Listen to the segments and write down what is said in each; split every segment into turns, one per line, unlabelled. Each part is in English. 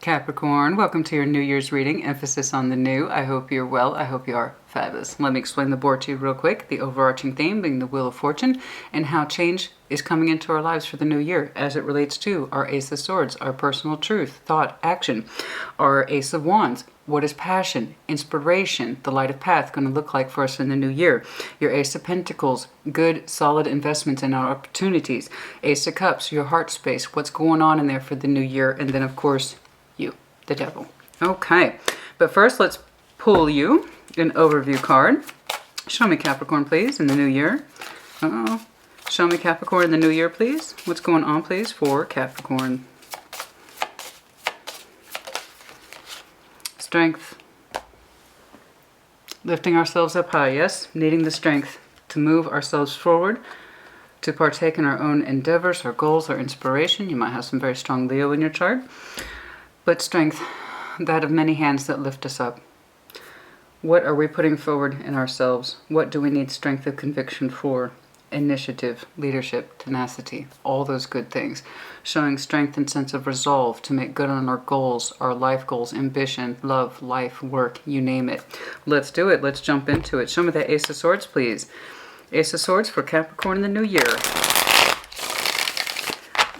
Capricorn, welcome to your New Year's reading. Emphasis on the new. I hope you're well. I hope you are fabulous. Let me explain the board to you real quick. The overarching theme being the Wheel of Fortune and how change is coming into our lives for the new year as it relates to our Ace of Swords, our personal truth, thought, action, our Ace of Wands. What is passion, inspiration, the light of path going to look like for us in the new year? Your Ace of Pentacles, good, solid investments in our opportunities. Ace of Cups, your heart space, what's going on in there for the new year? And then, of course, you, the devil. Okay, but first let's pull you an overview card. Show me Capricorn, please, in the new year. Uh-oh. Show me Capricorn in the new year, please. What's going on, please, for Capricorn? Strength. Lifting ourselves up high, yes? Needing the strength to move ourselves forward, to partake in our own endeavors, our goals, our inspiration. You might have some very strong Leo in your chart. But strength, that of many hands that lift us up. What are we putting forward in ourselves? What do we need strength of conviction for? Initiative, leadership, tenacity, all those good things. Showing strength and sense of resolve to make good on our goals, our life goals, ambition, love, life, work, you name it. Let's do it. Let's jump into it. Show me that Ace of Swords, please. Ace of Swords for Capricorn in the new year.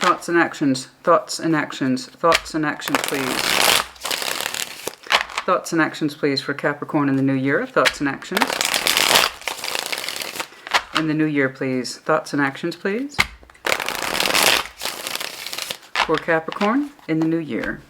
Thoughts and actions, thoughts and actions, thoughts and actions, please. Thoughts and actions, please, for Capricorn in the new year. Thoughts and actions. In the new year, please. Thoughts and actions, please. For Capricorn in the new year.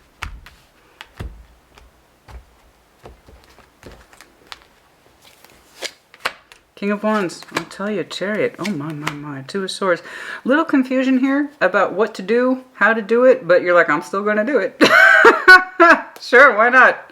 King of Wands, I'll tell you, Chariot. Oh my. Two of Swords. Little confusion here about what to do, how to do it, but you're like, I'm still going to do it. Sure, why not?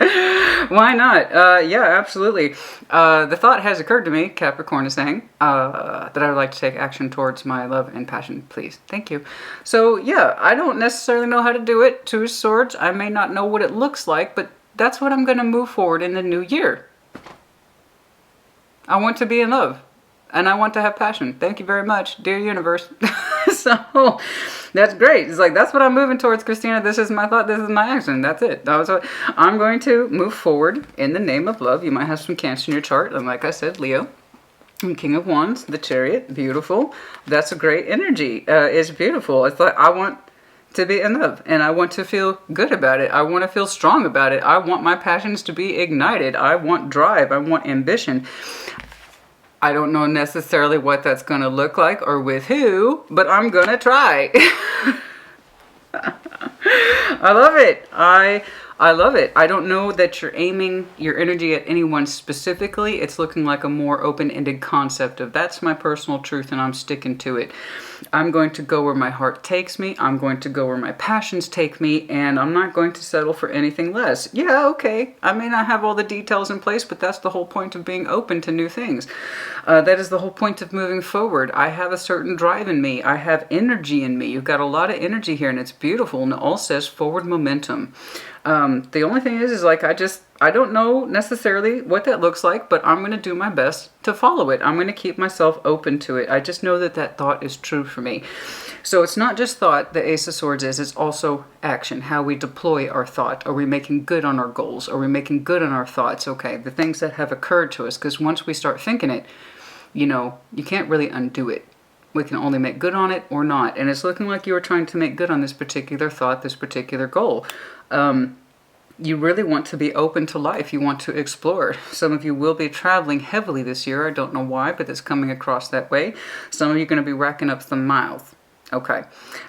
Why not? Yeah, absolutely. The thought has occurred to me, Capricorn is saying, that I would like to take action towards my love and passion, please. Thank you. So, yeah, I don't necessarily know how to do it. Two of Swords, I may not know what it looks like, but that's what I'm going to move forward in the new year. I want to be in love, and I want to have passion. Thank you very much, dear universe. So that's great. It's like, that's what I'm moving towards, Christina. This is my thought. This is my action. That's it. That was what I'm going to move forward in the name of love. You might have some Cancer in your chart. And like I said, Leo, and King of Wands, the Chariot, beautiful. That's a great energy. It's beautiful. It's like, I want to be in love, and I want to feel good about it. I want to feel strong about it. I want my passions to be ignited. I want drive. I want ambition. I don't know necessarily what that's going to look like or with who, but I'm going to try. I love it. I love it. I don't know that you're aiming your energy at anyone specifically. It's looking like a more open-ended concept of that's my personal truth and I'm sticking to it. I'm going to go where my heart takes me. I'm going to go where my passions take me, and I'm not going to settle for anything less. Yeah, okay. I may not have all the details in place, but that's the whole point of being open to new things. That is the whole point of moving forward. I have a certain drive in me. I have energy in me. You've got a lot of energy here, and it's beautiful, and it all says forward momentum. The only thing is like, I don't know necessarily what that looks like, but I'm going to do my best to follow it. I'm going to keep myself open to it. I just know that that thought is true for me. So it's not just thought, the Ace of Swords is, it's also action, how we deploy our thought. Are we making good on our goals? Are we making good on our thoughts? Okay, the things that have occurred to us, because once we start thinking it, you know, you can't really undo it. We can only make good on it or not. And it's looking like you are trying to make good on this particular thought, this particular goal. You really want to be open to life. You want to explore. Some of you will be traveling heavily this year. I don't know why, but it's coming across that way. Some of you are going to be racking up some miles. Okay.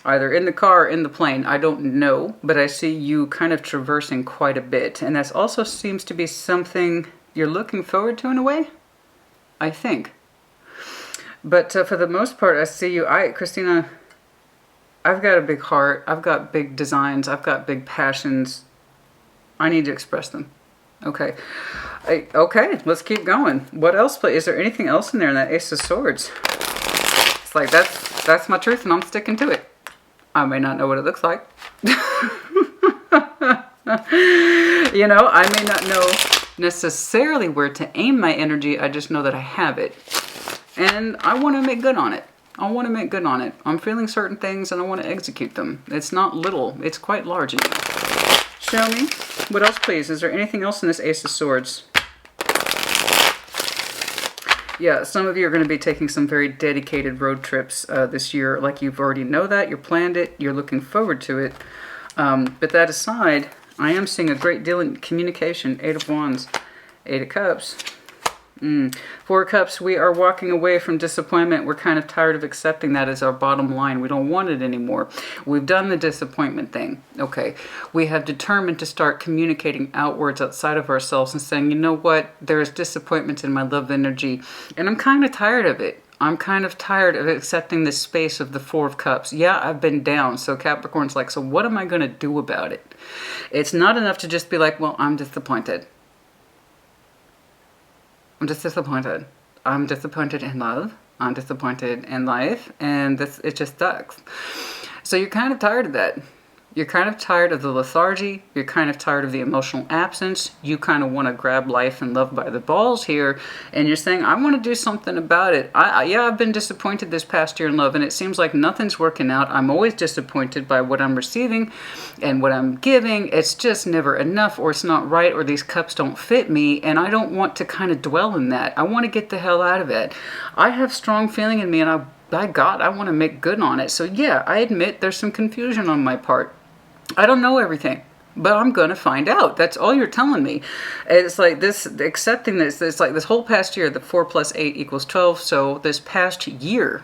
Either in the car or in the plane. I don't know, but I see you kind of traversing quite a bit. And that also seems to be something you're looking forward to in a way, I think. But for the most part, I see you. Christina, I've got a big heart. I've got big designs. I've got big passions. I need to express them. Okay. Okay, let's keep going. What else? Is there anything else in there in that Ace of Swords? It's like, that's my truth and I'm sticking to it. I may not know what it looks like. You know, I may not know necessarily where to aim my energy. I just know that I have it. And I want to make good on it. I want to make good on it. I'm feeling certain things and I want to execute them. It's not little. It's quite large. Show me. What else, please? Is there anything else in this Ace of Swords? Yeah, some of you are going to be taking some very dedicated road trips this year. Like you've already know that, you planned it, you're looking forward to it. But that aside, I am seeing a great deal in communication. 8 of Wands, 8 of Cups. 4 of Cups, we are walking away from disappointment. We're kind of tired of accepting that as our bottom line. We don't want it anymore. We've done the disappointment thing. Okay. We have determined to start communicating outwards outside of ourselves and saying, you know what? There's disappointments in my love energy, and I'm kind of tired of it. I'm kind of tired of accepting this space of the 4 of Cups. Yeah, I've been down. So Capricorn's like, so what am I going to do about it? It's not enough to just be like, well, I'm disappointed. I'm just disappointed. I'm disappointed in love. I'm disappointed in life. And it just sucks. So you're kind of tired of that. You're kind of tired of the lethargy. You're kind of tired of the emotional absence. You kind of want to grab life and love by the balls here. And you're saying, I want to do something about it. Yeah, I've been disappointed this past year in love, and it seems like nothing's working out. I'm always disappointed by what I'm receiving and what I'm giving. It's just never enough, or it's not right, or these cups don't fit me. And I don't want to kind of dwell in that. I want to get the hell out of it. I have strong feeling in me, and by God, I want to make good on it. So yeah, I admit there's some confusion on my part. I don't know everything, but I'm going to find out. That's all you're telling me. It's like this, accepting this, it's like this whole past year, the 4 + 8 = 12. So this past year,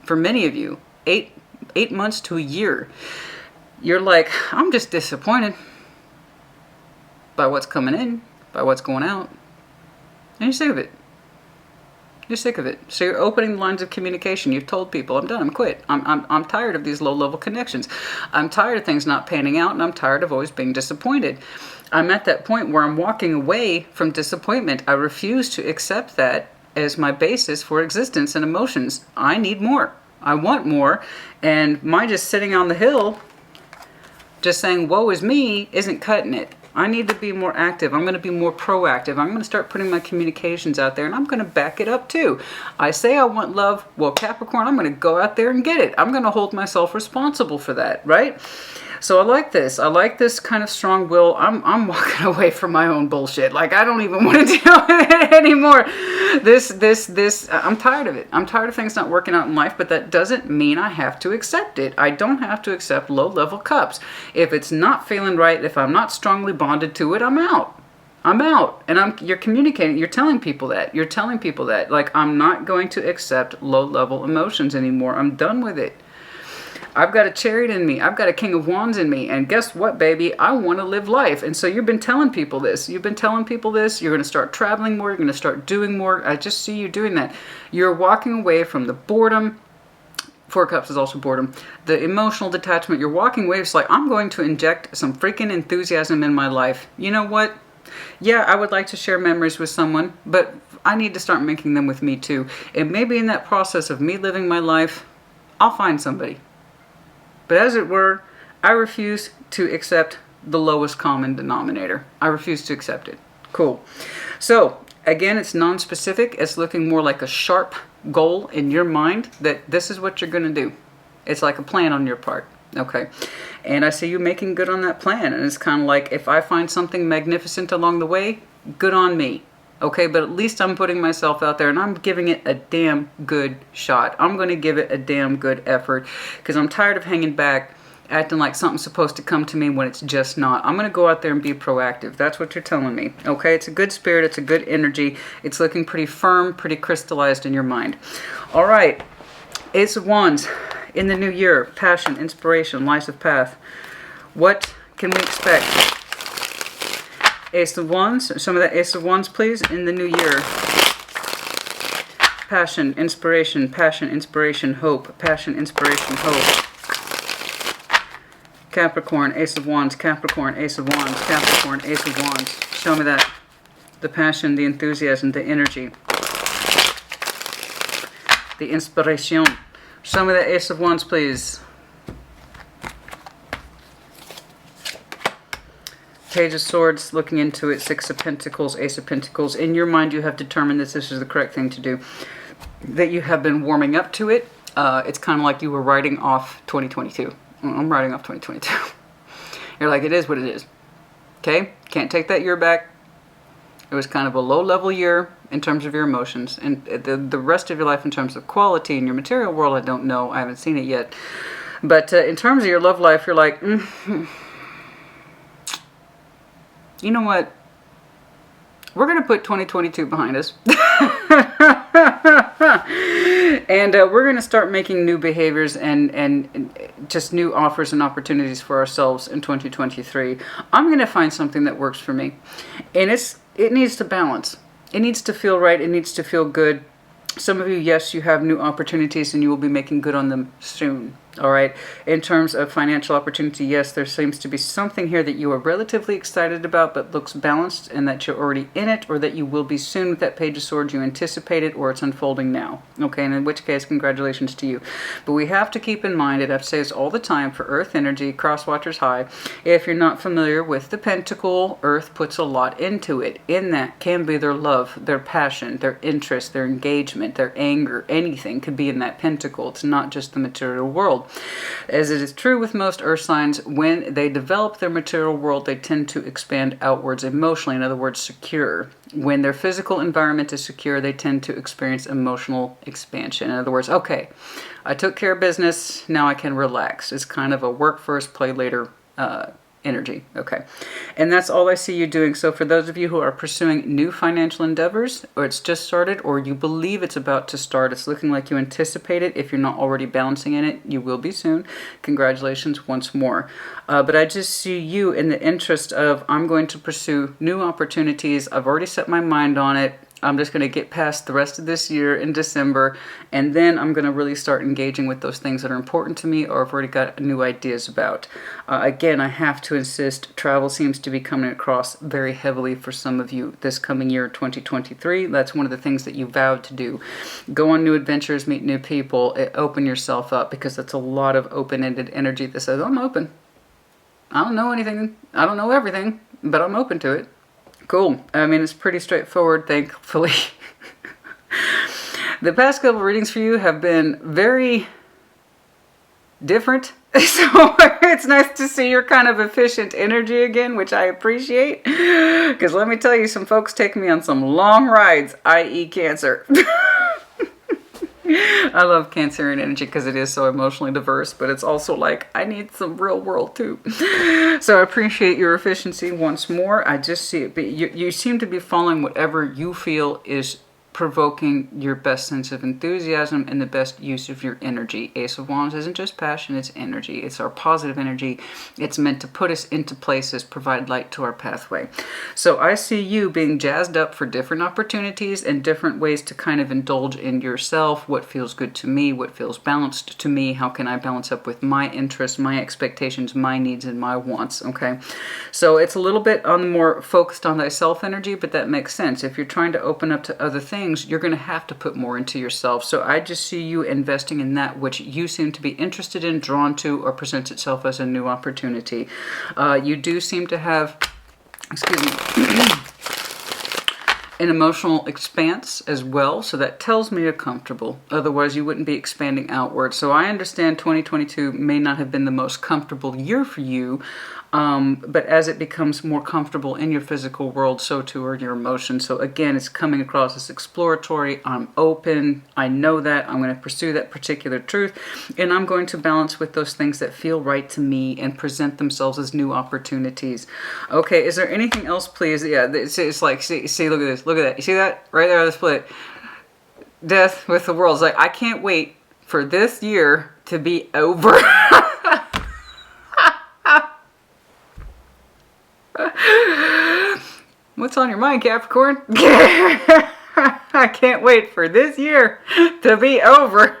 for many of you, 8 months to a year, you're like, I'm just disappointed by what's coming in, by what's going out. And you're sick of it. You're sick of it. So you're opening lines of communication. You've told people, I'm done, I'm quit. I'm tired of these low-level connections. I'm tired of things not panning out, and I'm tired of always being disappointed. I'm at that point where I'm walking away from disappointment. I refuse to accept that as my basis for existence and emotions. I need more. I want more. And my just sitting on the hill, just saying, woe is me, isn't cutting it. I need to be more active. I'm going to be more proactive. I'm going to start putting my communications out there, and I'm going to back it up too. I say I want love. Well, Capricorn, I'm going to go out there and get it. I'm going to hold myself responsible for that, right? So I like this. I like this kind of strong will. I'm walking away from my own bullshit. Like, I don't even want to deal with it anymore. I'm tired of it. I'm tired of things not working out in life, but that doesn't mean I have to accept it. I don't have to accept low-level cups. If it's not feeling right, if I'm not strongly bonded to it, I'm out. I'm out. And you're communicating. You're telling people that. You're telling people that. Like, I'm not going to accept low-level emotions anymore. I'm done with it. I've got a Chariot in me. I've got a King of Wands in me. And guess what, baby? I want to live life. And so you've been telling people this. You've been telling people this. You're going to start traveling more. You're going to start doing more. I just see you doing that. You're walking away from the boredom. 4 of Cups is also boredom. The emotional detachment. You're walking away. It's like, I'm going to inject some freaking enthusiasm in my life. You know what? Yeah, I would like to share memories with someone, but I need to start making them with me too. And maybe in that process of me living my life, I'll find somebody. But as it were, I refuse to accept the lowest common denominator. I refuse to accept it. Cool. So, again, it's non-specific. It's looking more like a sharp goal in your mind that this is what you're going to do. It's like a plan on your part. Okay. And I see you making good on that plan. And it's kind of like, if I find something magnificent along the way, good on me. Okay, but at least I'm putting myself out there and I'm giving it a damn good shot. I'm going to give it a damn good effort because I'm tired of hanging back, acting like something's supposed to come to me when it's just not. I'm going to go out there and be proactive. That's what you're telling me. Okay, it's a good spirit. It's a good energy. It's looking pretty firm, pretty crystallized in your mind. All right, Ace of Wands in the new year. Passion, inspiration, life of path. What can we expect? Ace of Wands, some of that Ace of Wands, please, in the new year. Passion, inspiration, hope. Passion, inspiration, hope. Capricorn, Ace of Wands, Capricorn, Ace of Wands, Capricorn, Ace of Wands. Show me that. The passion, the enthusiasm, the energy. The inspiration. Show me that Ace of Wands, please. Page of Swords, looking into it, 6 of Pentacles, Ace of Pentacles. In your mind, you have determined that this is the correct thing to do. That you have been warming up to it. It's kind of like you were writing off 2022. I'm writing off 2022. You're like, it is what it is. Okay? Can't take that year back. It was kind of a low-level year in terms of your emotions. And the rest of your life in terms of quality in your material world, I don't know. I haven't seen it yet. But in terms of your love life, you're like, you know what? We're going to put 2022 behind us. And we're going to start making new behaviors and just new offers and opportunities for ourselves in 2023. I'm going to find something that works for me. And it needs to balance. It needs to feel right. It needs to feel good. Some of you, yes, you have new opportunities and you will be making good on them soon. All right. In terms of financial opportunity, yes, there seems to be something here that you are relatively excited about, but looks balanced, and that you're already in it, or that you will be soon with that Page of Swords. You anticipate it, or it's unfolding now. Okay. And in which case, congratulations to you. But we have to keep in mind, and I've said this all the time for Earth energy, cross watchers high. If you're not familiar with the Pentacle, Earth puts a lot into it. In that can be their love, their passion, their interest, their engagement, their anger. Anything could be in that Pentacle. It's not just the material world. As it is true with most earth signs, when they develop their material world, they tend to expand outwards emotionally, in other words, secure. When their physical environment is secure, they tend to experience emotional expansion. In other words, okay, I took care of business, now I can relax. It's kind of a work first, play later energy. Okay. And that's all I see you doing. So for those of you who are pursuing new financial endeavors, or it's just started, or you believe it's about to start, it's looking like you anticipate it. If you're not already balancing in it, you will be soon. Congratulations once more. But I just see you in the interest of, I'm going to pursue new opportunities. I've already set my mind on it. I'm just going to get past the rest of this year in December, and then I'm going to really start engaging with those things that are important to me or I've already got new ideas about. Again, I have to insist, travel seems to be coming across very heavily for some of you this coming year, 2023. That's one of the things that you vowed to do. Go on new adventures, meet new people, open yourself up, because that's a lot of open-ended energy that says, I'm open. I don't know anything. I don't know everything, but I'm open to it. Cool. I mean, it's pretty straightforward, thankfully. The past couple readings for you have been very different. So it's nice to see your kind of efficient energy again, which I appreciate. Because let me tell you, some folks take me on some long rides, i.e. Cancer. I love Cancerian energy because it is so emotionally diverse, but it's also like, I need some real world too. So I appreciate your efficiency once more. I just see it, but you seem to be following whatever you feel is provoking your best sense of enthusiasm and the best use of your energy. Ace of Wands isn't just passion, it's energy. It's our positive energy. It's meant to put us into places, provide light to our pathway. So I see you being jazzed up for different opportunities and different ways to kind of indulge in yourself. What feels good to me? What feels balanced to me? How can I balance up with my interests, my expectations, my needs, and my wants? Okay. So it's a little bit on the more focused on thyself energy, but that makes sense. If you're trying to open up to other things, you're going to have to put more into yourself. So I just see you investing in that which you seem to be interested in, drawn to, or presents itself as a new opportunity. You do seem to have, excuse me, an emotional expanse as well. So that tells me you're comfortable. Otherwise, you wouldn't be expanding outward. So I understand 2022 may not have been the most comfortable year for you. But as it becomes more comfortable in your physical world, so too are your emotions. So again, it's coming across as exploratory. I'm open. I know that. I'm going to pursue that particular truth. And I'm going to balance with those things that feel right to me and present themselves as new opportunities. Okay, is there anything else, please? Yeah, it's like, see, look at this. Look at that. You see that? Right there, the split. Death with the world. It's like, I can't wait for this year to be over. What's on your mind, Capricorn? I can't wait for this year to be over.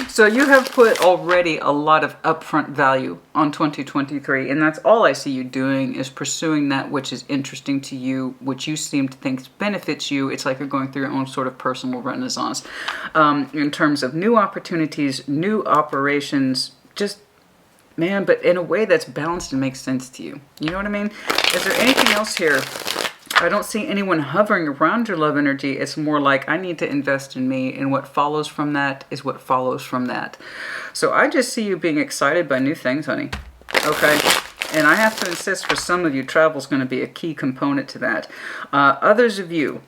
So you have put already a lot of upfront value on 2023, and that's all I see you doing, is pursuing that which is interesting to you, which you seem to think benefits you. It's like you're going through your own sort of personal renaissance in terms of new opportunities, new operations, just man, but in a way that's balanced and makes sense to you. You know what I mean? Is there anything else here? I don't see anyone hovering around your love energy. It's more like, I need to invest in me, and what follows from that is what follows from that. So I just see you being excited by new things, honey. Okay. And I have to insist, for some of you, travel is going to be a key component to that. Others of you,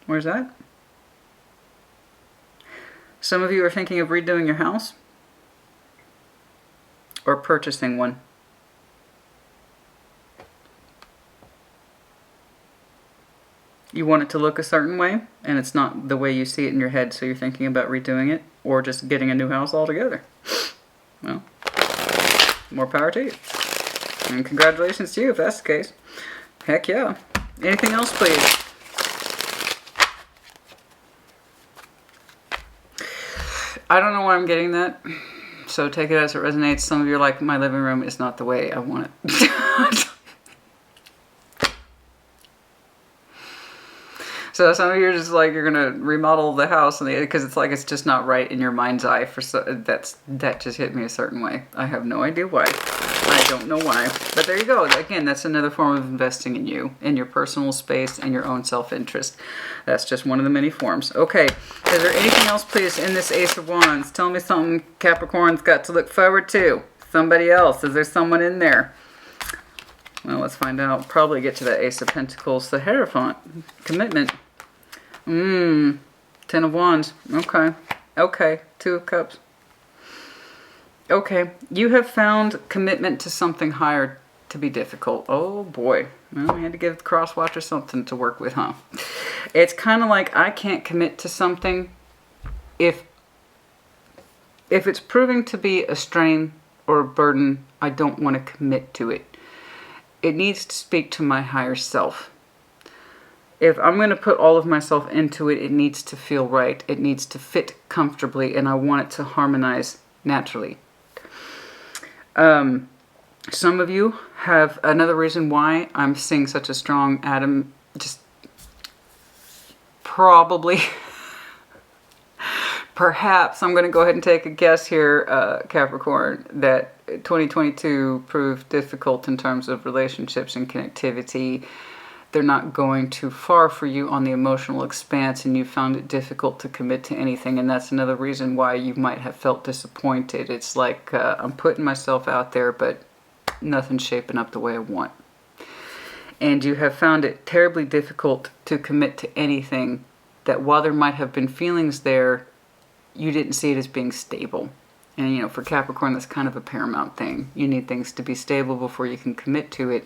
where's that? Some of you are thinking of redoing your house or purchasing one. You want it to look a certain way, and it's not the way you see it in your head, so you're thinking about redoing it, or just getting a new house altogether. Well, more power to you. And congratulations to you if that's the case. Heck yeah. Anything else, please? I don't know why I'm getting that, so take it as it resonates. Some of you are like, my living room is not the way I want it. So some of you are just like, you're gonna remodel the house, and because it's like it's just not right in your mind's eye. That just hit me a certain way. I have no idea why. I don't know why. But there you go. Again, that's another form of investing in you, in your personal space, and your own self-interest. That's just one of the many forms. Okay. Is there anything else, please, in this Ace of Wands? Tell me something Capricorn's got to look forward to. Somebody else. Is there someone in there? Well, let's find out. Probably get to that Ace of Pentacles. The Hierophant. Commitment. 10 of Wands. Okay. Okay. 2 of Cups. Okay. You have found commitment to something higher to be difficult. Oh, boy. Well, we had to give the cross watcher something to work with, huh? It's kind of like I can't commit to something if it's proving to be a strain or a burden. I don't want to commit to it. It needs to speak to my higher self. If I'm going to put all of myself into it, it needs to feel right. It needs to fit comfortably, and I want it to harmonize naturally. Some of you have another reason why I'm seeing such a strong atom, just probably, perhaps, I'm going to go ahead and take a guess here, Capricorn, that 2022 proved difficult in terms of relationships and connectivity. They're not going too far for you on the emotional expanse, and you found it difficult to commit to anything, and that's another reason why you might have felt disappointed. It's like, I'm putting myself out there, but nothing's shaping up the way I want. And you have found it terribly difficult to commit to anything that, while there might have been feelings there, you didn't see it as being stable. And, you know, for Capricorn, that's kind of a paramount thing. You need things to be stable before you can commit to it.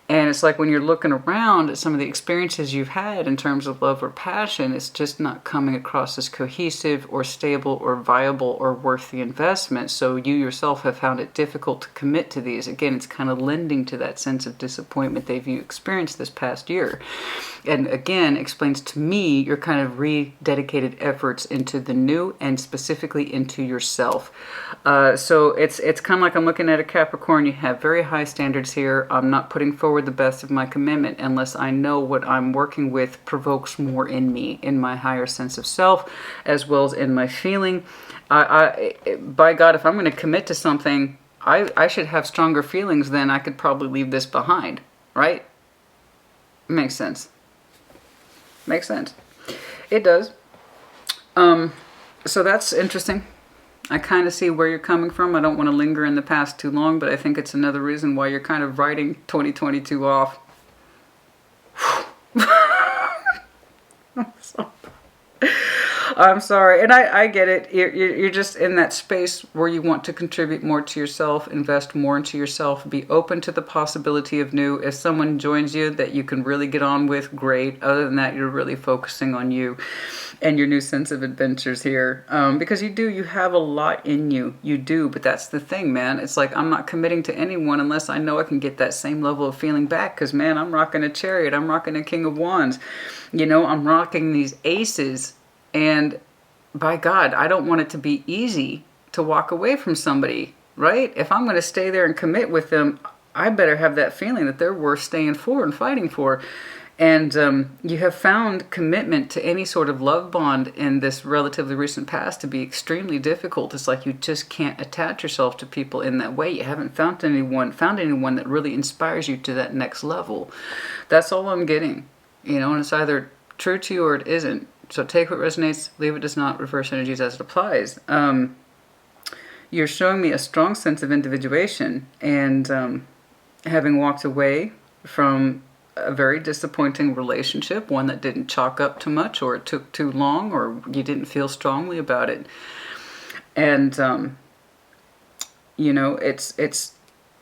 And it's like when you're looking around at some of the experiences you've had in terms of love or passion, it's just not coming across as cohesive or stable or viable or worth the investment. So you yourself have found it difficult to commit to these. Again, it's kind of lending to that sense of disappointment that you experienced this past year. And again, explains to me your kind of rededicated efforts into the new and specifically into yourself. So it's kind of like I'm looking at a Capricorn. You have very high standards here. I'm not putting forward the best of my commitment unless I know what I'm working with provokes more in me, in my higher sense of self, as well as in my feeling. By God, if I'm going to commit to something, I should have stronger feelings than I could probably leave this behind, right? Makes sense. Makes sense. It does. So that's interesting. I kind of see where you're coming from. I don't want to linger in the past too long, but I think it's another reason why you're kind of writing 2022 off. I'm sorry. And I get it. You're just in that space where you want to contribute more to yourself, invest more into yourself, be open to the possibility of new. If someone joins you that you can really get on with, great. Other than that, you're really focusing on you and your new sense of adventures here. Because you have a lot in you. You do, but that's the thing, man. It's like, I'm not committing to anyone unless I know I can get that same level of feeling back. Because, man, I'm rocking a Chariot. I'm rocking a King of Wands. You know, I'm rocking these aces. And by God, I don't want it to be easy to walk away from somebody, right? If I'm going to stay there and commit with them, I better have that feeling that they're worth staying for and fighting for. And you have found commitment to any sort of love bond in this relatively recent past to be extremely difficult. It's like you just can't attach yourself to people in that way. You haven't found anyone that really inspires you to that next level. That's all I'm getting. You know, and it's either true to you or it isn't. So take what resonates, leave what does not, reverse energies as it applies. You're showing me a strong sense of individuation, and having walked away from a very disappointing relationship, one that didn't chalk up too much, or it took too long, or you didn't feel strongly about it. And you know,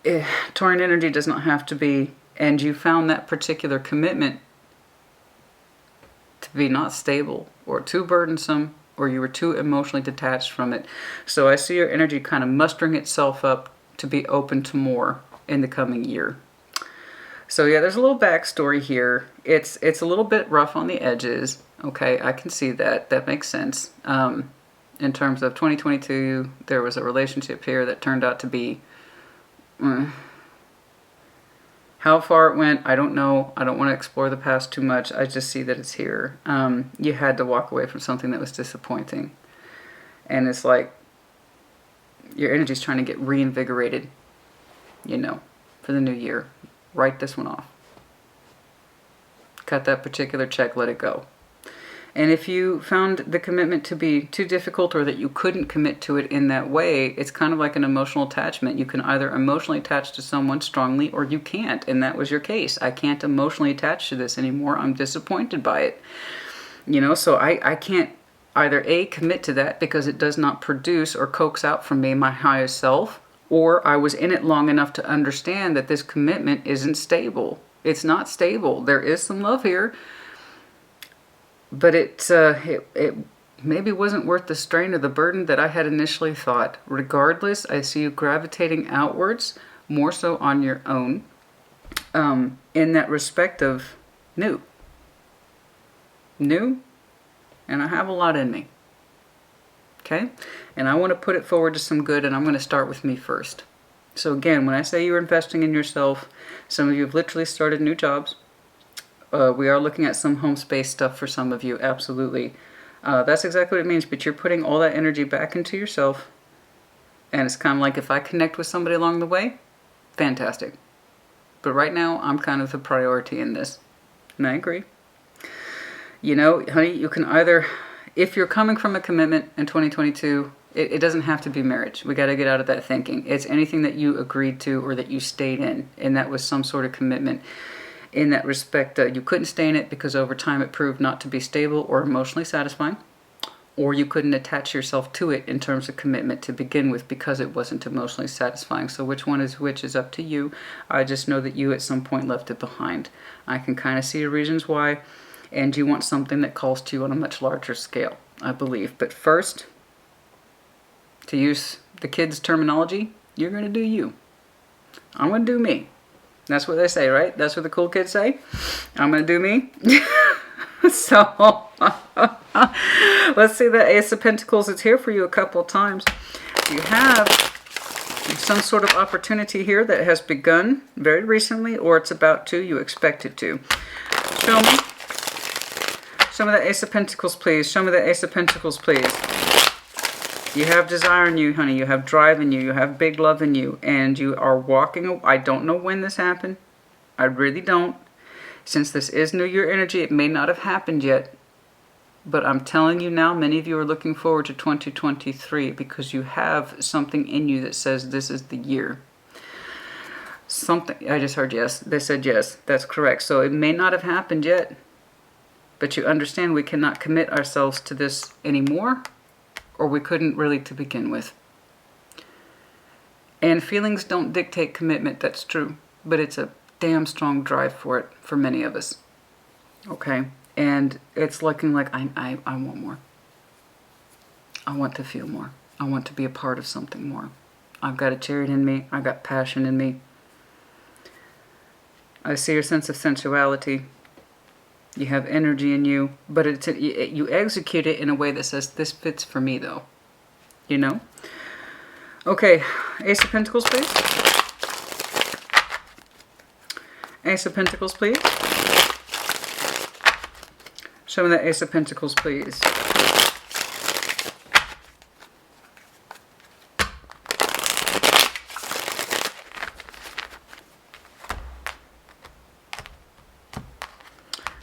Taurian energy does not have to be, and you found that particular commitment to be not stable or too burdensome, or you were too emotionally detached from it. So I see your energy kind of mustering itself up to be open to more in the coming year. So yeah, there's a little backstory here. It's a little bit rough on the edges. Okay, I can see that. That makes sense. In terms of 2022, there was a relationship here that turned out to be... how far it went, I don't know. I don't want to explore the past too much. I just see that it's here. You had to walk away from something that was disappointing. And it's like your energy's trying to get reinvigorated, you know, for the new year. Write this one off. Cut that particular check, let it go. And if you found the commitment to be too difficult, or that you couldn't commit to it in that way, it's kind of like an emotional attachment. You can either emotionally attach to someone strongly, or you can't. And that was your case. I can't emotionally attach to this anymore. I'm disappointed by it. You know, so I can't either A, commit to that because it does not produce or coax out from me my highest self, or I was in it long enough to understand that this commitment isn't stable. It's not stable. There is some love here, but it maybe wasn't worth the strain or the burden that I had initially thought. Regardless, I see you gravitating outwards, more so on your own, in that respect of new. New, and I have a lot in me. Okay? And I want to put it forward to some good, and I'm going to start with me first. So again, when I say you're investing in yourself, some of you have literally started new jobs. We are looking at some home space stuff for some of you, absolutely. That's exactly what it means, but you're putting all that energy back into yourself. And it's kind of like, if I connect with somebody along the way, fantastic. But right now, I'm kind of the priority in this. And I agree. You know, honey, you can either... if you're coming from a commitment in 2022, it doesn't have to be marriage. We got to get out of that thinking. It's anything that you agreed to or that you stayed in, and that was some sort of commitment. In that respect, you couldn't stay in it because over time it proved not to be stable or emotionally satisfying, or you couldn't attach yourself to it in terms of commitment to begin with because it wasn't emotionally satisfying. So which one is which is up to you. I just know that you at some point left it behind. I can kind of see your reasons why. And you want something that calls to you on a much larger scale, I believe. But first, to use the kids' terminology, you're going to do you. I'm going to do me. That's what they say, right? That's what the cool kids say. I'm going to do me. So, let's see the Ace of Pentacles. It's here for you a couple of times. You have some sort of opportunity here that has begun very recently, or it's about to. You expect it to. Show me. Show me the Ace of Pentacles, please. Show me the Ace of Pentacles, please. You have desire in you, honey. You have drive in you. You have big love in you. And you are walking... I don't know when this happened. I really don't. Since this is New Year energy, it may not have happened yet. But I'm telling you now, many of you are looking forward to 2023 because you have something in you that says this is the year. Something... I just heard yes. They said yes. That's correct. So it may not have happened yet. But you understand we cannot commit ourselves to this anymore, or we couldn't really to begin with. And feelings don't dictate commitment, that's true. But it's a damn strong drive for it, for many of us. Okay? And it's looking like I want more. I want to feel more. I want to be a part of something more. I've got a chariot in me. I've got passion in me. I see your sense of sensuality. You have energy in you, but you execute it in a way that says, this fits for me, though. You know? Okay, Ace of Pentacles, please. Ace of Pentacles, please. Show me that Ace of Pentacles, please.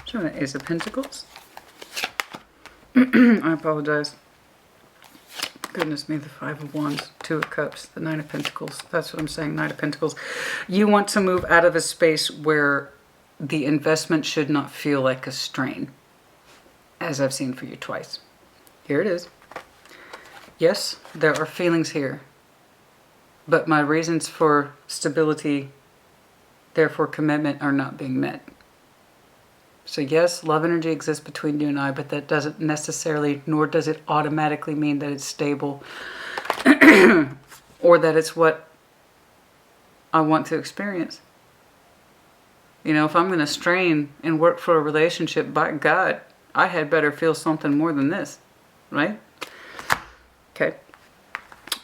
Show me the Ace of Pentacles. I apologize. Goodness me, the Five of Wands, Two of Cups, the Nine of Pentacles. That's what I'm saying, Nine of Pentacles. You want to move out of a space where the investment should not feel like a strain, as I've seen for you twice. Here it is. Yes, there are feelings here, but my reasons for stability, therefore commitment, are not being met. So yes, love energy exists between you and I, but that doesn't necessarily, nor does it automatically mean that it's stable or that it's what I want to experience. You know, if I'm going to strain and work for a relationship, by God, I had better feel something more than this, right? Okay.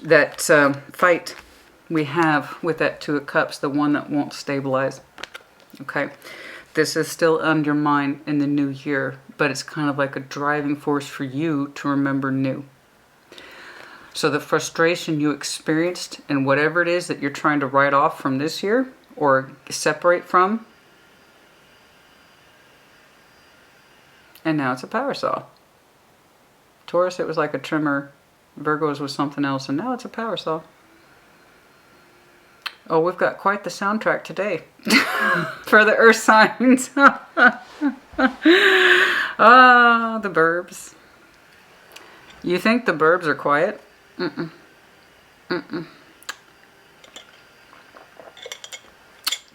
That fight we have with that Two of Cups, the one that won't stabilize. Okay. This is still on your mind in the new year, but it's kind of like a driving force for you to remember new. So the frustration you experienced and whatever it is that you're trying to write off from this year or separate from, and now it's a power saw. Taurus, it was like a trimmer. Virgos was something else, and now it's a power saw. Oh, we've got quite the soundtrack today for the earth signs. Ah, the burbs. You think the burbs are quiet? Mm-mm. Mm-mm.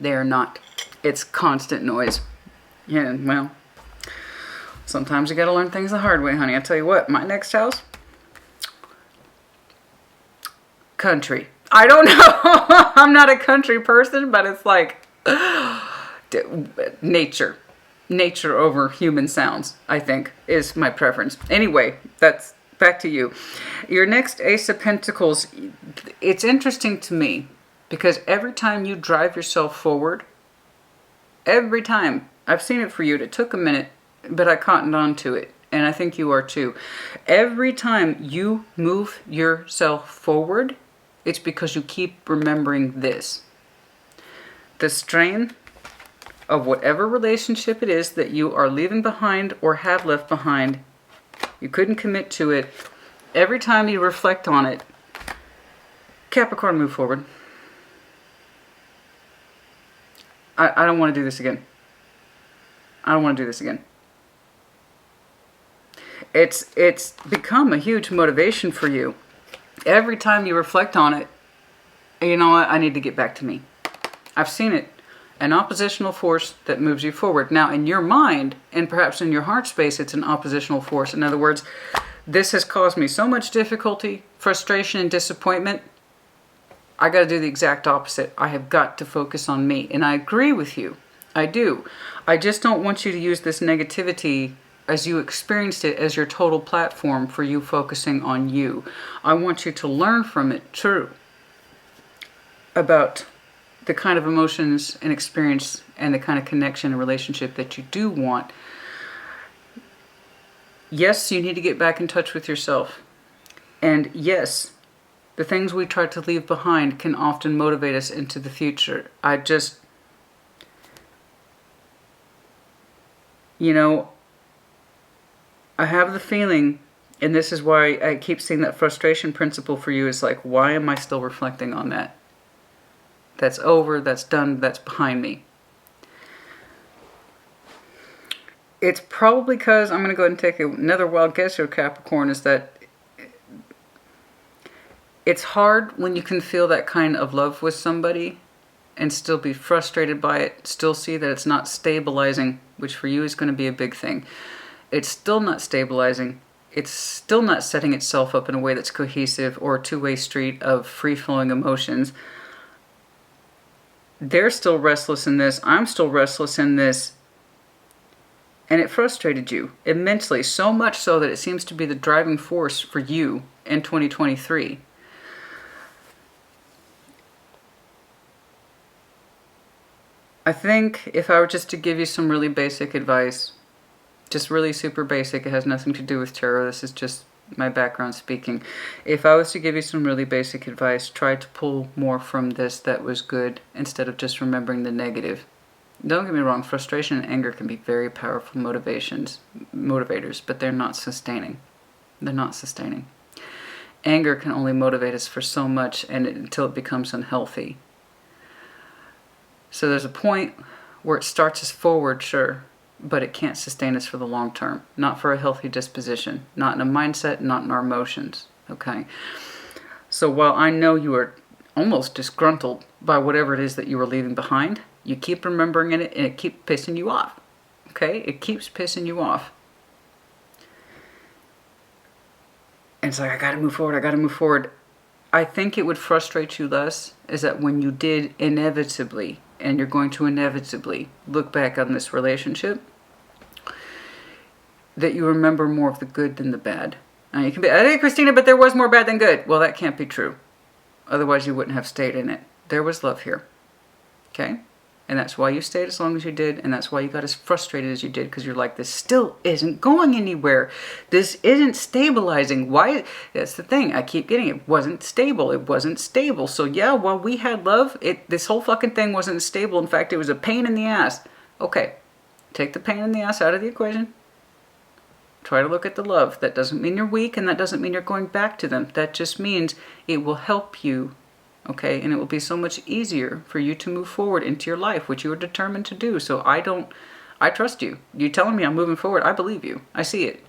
They are not. It's constant noise. Yeah, well, sometimes you gotta learn things the hard way, honey. I tell you what, my next house, country. I don't know. I'm not a country person, but it's like nature. Nature over human sounds, I think, is my preference. Anyway, that's back to you. Your next Ace of Pentacles, it's interesting to me because every time you drive yourself forward, every time, I've seen it for you, it took a minute, but I cottoned on to it, and I think you are too. Every time you move yourself forward, it's because you keep remembering this. The strain of whatever relationship it is that you are leaving behind or have left behind, you couldn't commit to it. Every time you reflect on it, Capricorn, move forward. I don't want to do this again. I don't want to do this again. It's become a huge motivation for you. Every time you reflect on it, you know what, I need to get back to me. I've seen it. An oppositional force that moves you forward. Now, in your mind, and perhaps in your heart space, it's an oppositional force. In other words, this has caused me so much difficulty, frustration, and disappointment. I got to do the exact opposite. I have got to focus on me. And I agree with you. I do. I just don't want you to use this negativity as you experienced it as your total platform for you focusing on you. I want you to learn from it, true, about the kind of emotions and experience and the kind of connection and relationship that you do want. Yes, you need to get back in touch with yourself. And yes, the things we try to leave behind can often motivate us into the future. I have the feeling, and this is why I keep seeing that frustration principle for you, is like, why am I still reflecting on that? That's over, that's done, that's behind me. It's probably because, I'm going to go ahead and take another wild guess here, Capricorn, is that it's hard when you can feel that kind of love with somebody and still be frustrated by it, still see that it's not stabilizing, which for you is going to be a big thing. It's still not stabilizing. It's still not setting itself up in a way that's cohesive or a two-way street of free-flowing emotions. They're still restless in this. I'm still restless in this. And it frustrated you immensely, so much so that it seems to be the driving force for you in 2023. I think if I were just to give you some really basic advice, just really super basic, it has nothing to do with tarot, this is just my background speaking. If I was to give you some really basic advice, try to pull more from this that was good instead of just remembering the negative. Don't get me wrong, frustration and anger can be very powerful motivators, but they're not sustaining. They're not sustaining. Anger can only motivate us for so much until it becomes unhealthy. So there's a point where it starts us forward, sure, but it can't sustain us for the long term. Not for a healthy disposition. Not in a mindset, not in our emotions. Okay? So while I know you are almost disgruntled by whatever it is that you are leaving behind, you keep remembering it and it keeps pissing you off. Okay? It keeps pissing you off. And it's like, I gotta move forward, I gotta move forward. I think it would frustrate you less is that when you did inevitably, and you're going to inevitably look back on this relationship, that you remember more of the good than the bad. And you can be, hey, Christina, but there was more bad than good. Well, that can't be true. Otherwise, you wouldn't have stayed in it. There was love here. Okay? And that's why you stayed as long as you did, and that's why you got as frustrated as you did, because you're like, this still isn't going anywhere. This isn't stabilizing. Why? That's the thing. I keep getting it. Wasn't stable. It wasn't stable. So yeah, while we had love, this whole fucking thing wasn't stable. In fact, it was a pain in the ass. Okay, take the pain in the ass out of the equation. Try to look at the love. That doesn't mean you're weak, and that doesn't mean you're going back to them. That just means it will help you. Okay, and it will be so much easier for you to move forward into your life, which you are determined to do. So I trust you. You telling me I'm moving forward, I believe you. I see it.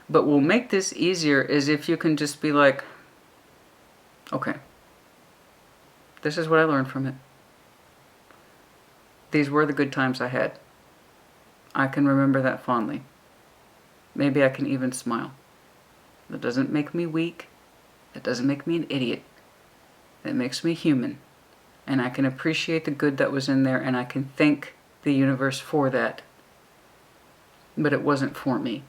But what will make this easier is if you can just be like, okay, this is what I learned from it. These were the good times I had. I can remember that fondly. Maybe I can even smile. That doesn't make me weak. That doesn't make me an idiot. That makes me human. And I can appreciate the good that was in there, and I can thank the universe for that. But it wasn't for me.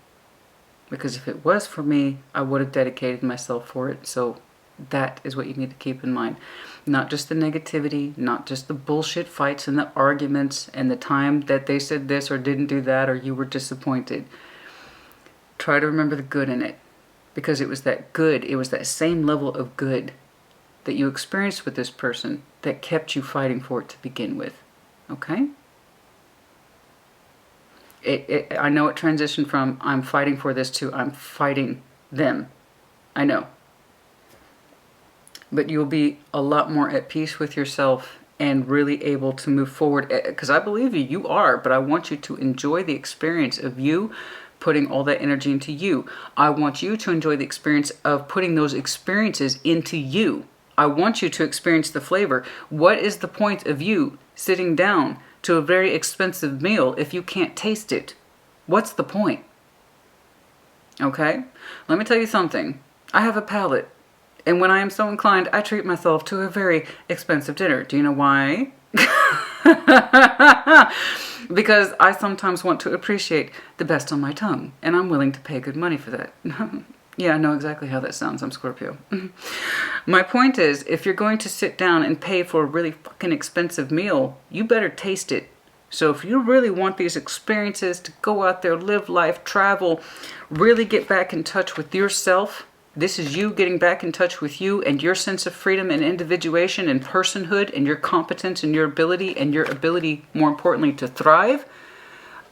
Because if it was for me, I would have dedicated myself for it. So that is what you need to keep in mind. Not just the negativity, not just the bullshit fights and the arguments and the time that they said this or didn't do that or you were disappointed. Try to remember the good in it. Because it was that good, it was that same level of good that you experienced with this person that kept you fighting for it to begin with. Okay? I know it transitioned from I'm fighting for this to I'm fighting them. I know. But you'll be a lot more at peace with yourself and really able to move forward. Because I believe you are, but I want you to enjoy the experience of you putting all that energy into you. I want you to enjoy the experience of putting those experiences into you. I want you to experience the flavor. What is the point of you sitting down to a very expensive meal if you can't taste it? What's the point? Okay? Let me tell you something. I have a palate. And when I am so inclined, I treat myself to a very expensive dinner. Do you know why? Because I sometimes want to appreciate the best on my tongue. And I'm willing to pay good money for that. Yeah, I know exactly how that sounds. I'm Scorpio. My point is, if you're going to sit down and pay for a really fucking expensive meal, you better taste it. So if you really want these experiences to go out there, live life, travel, really get back in touch with yourself, this is you getting back in touch with you and your sense of freedom and individuation and personhood and your competence and your ability, more importantly, to thrive,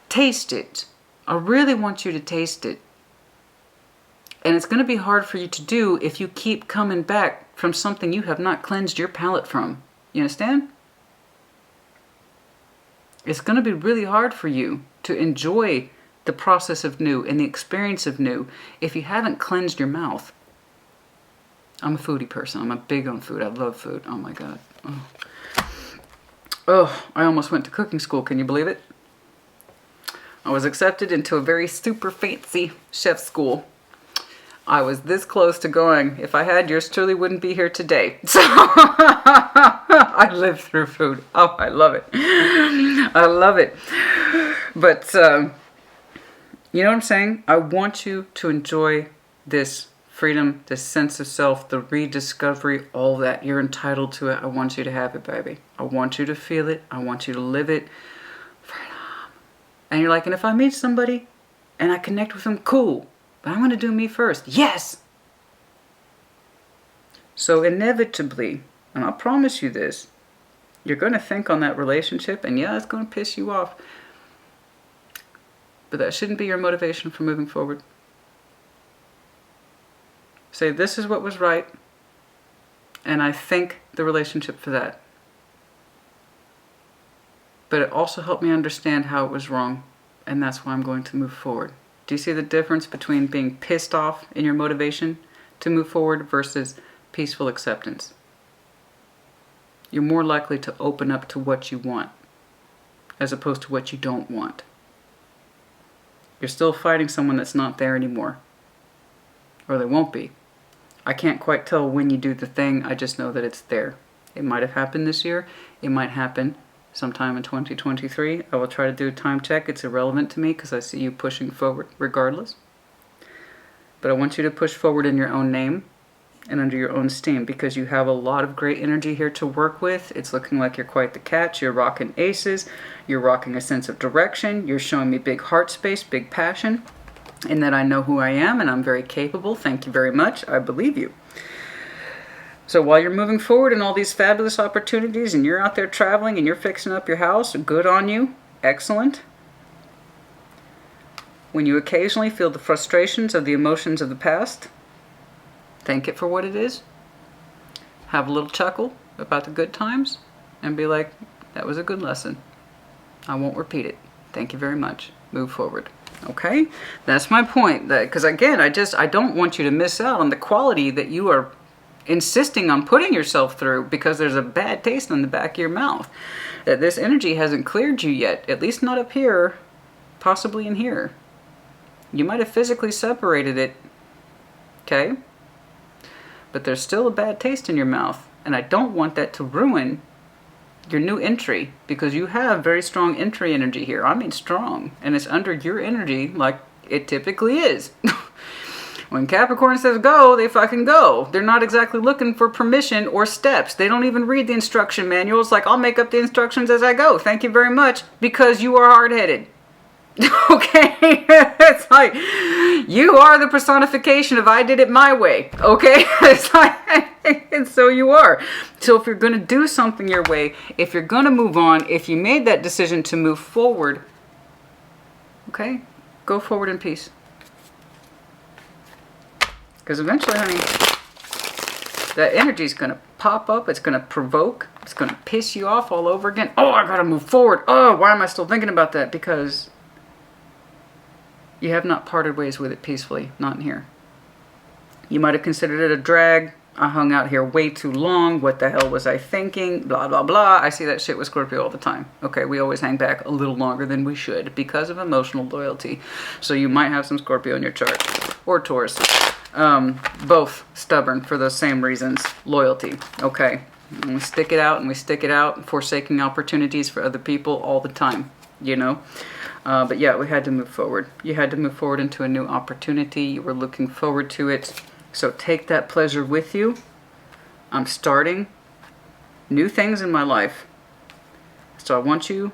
taste it. I really want you to taste it. And it's going to be hard for you to do if you keep coming back from something you have not cleansed your palate from. You understand? It's going to be really hard for you to enjoy the process of new and the experience of new if you haven't cleansed your mouth. I'm a foodie person. I'm a big on food. I love food. Oh my God. Oh, I almost went to cooking school. Can you believe it? I was accepted into a very super fancy chef school. I was this close to going. If I had, yours truly wouldn't be here today. So I live through food. Oh, I love it. I love it. But you know what I'm saying? I want you to enjoy this freedom, this sense of self, the rediscovery, all that. You're entitled to it. I want you to have it, baby. I want you to feel it. I want you to live it. Freedom. And you're like, and if I meet somebody and I connect with them, cool. But I'm going to do me first. Yes! So inevitably, and I'll promise you this, you're going to think on that relationship, and yeah, it's going to piss you off. But that shouldn't be your motivation for moving forward. Say, this is what was right, and I thank the relationship for that. But it also helped me understand how it was wrong, and that's why I'm going to move forward. Do you see the difference between being pissed off in your motivation to move forward versus peaceful acceptance? You're more likely to open up to what you want as opposed to what you don't want. You're still fighting someone that's not there anymore, or they won't be. I can't quite tell when you do the thing, I just know that it's there. It might have happened this year, it might happen sometime in 2023. I will try to do a time check. It's irrelevant to me because I see you pushing forward regardless. But I want you to push forward in your own name and under your own steam, because you have a lot of great energy here to work with. It's looking like you're quite the catch. You're rocking aces. You're rocking a sense of direction. You're showing me big heart space, big passion, and that I know who I am and I'm very capable. Thank you very much. I believe you. So while you're moving forward in all these fabulous opportunities and you're out there traveling and you're fixing up your house, good on you. Excellent. When you occasionally feel the frustrations of the emotions of the past, thank it for what it is. Have a little chuckle about the good times and be like, that was a good lesson. I won't repeat it. Thank you very much. Move forward. Okay? That's my point. Because again, I don't want you to miss out on the quality that you are insisting on putting yourself through, because there's a bad taste in the back of your mouth. That this energy hasn't cleared you yet, at least not up here, possibly in here. You might have physically separated it, okay? But there's still a bad taste in your mouth, and I don't want that to ruin your new entry, because you have very strong entry energy here. I mean strong, and it's under your energy like it typically is. When Capricorn says go, they fucking go. They're not exactly looking for permission or steps. They don't even read the instruction manuals. Like, I'll make up the instructions as I go. Thank you very much, because you are hard-headed. Okay? It's like, you are the personification of I did it my way. Okay? It's like, and so you are. So if you're going to do something your way, if you're going to move on, if you made that decision to move forward, okay, go forward in peace. Because eventually, honey, that energy is going to pop up. It's going to provoke. It's going to piss you off all over again. Oh, I got to move forward. Oh, why am I still thinking about that? Because you have not parted ways with it peacefully. Not in here. You might have considered it a drag. I hung out here way too long. What the hell was I thinking? Blah, blah, blah. I see that shit with Scorpio all the time. Okay, we always hang back a little longer than we should because of emotional loyalty. So you might have some Scorpio in your chart. Or Taurus. Both stubborn for those same reasons. Loyalty. Okay. And we stick it out and we stick it out, forsaking opportunities for other people all the time, you know? But yeah, we had to move forward. You had to move forward into a new opportunity. You were looking forward to it. So take that pleasure with you. I'm starting new things in my life. So I want you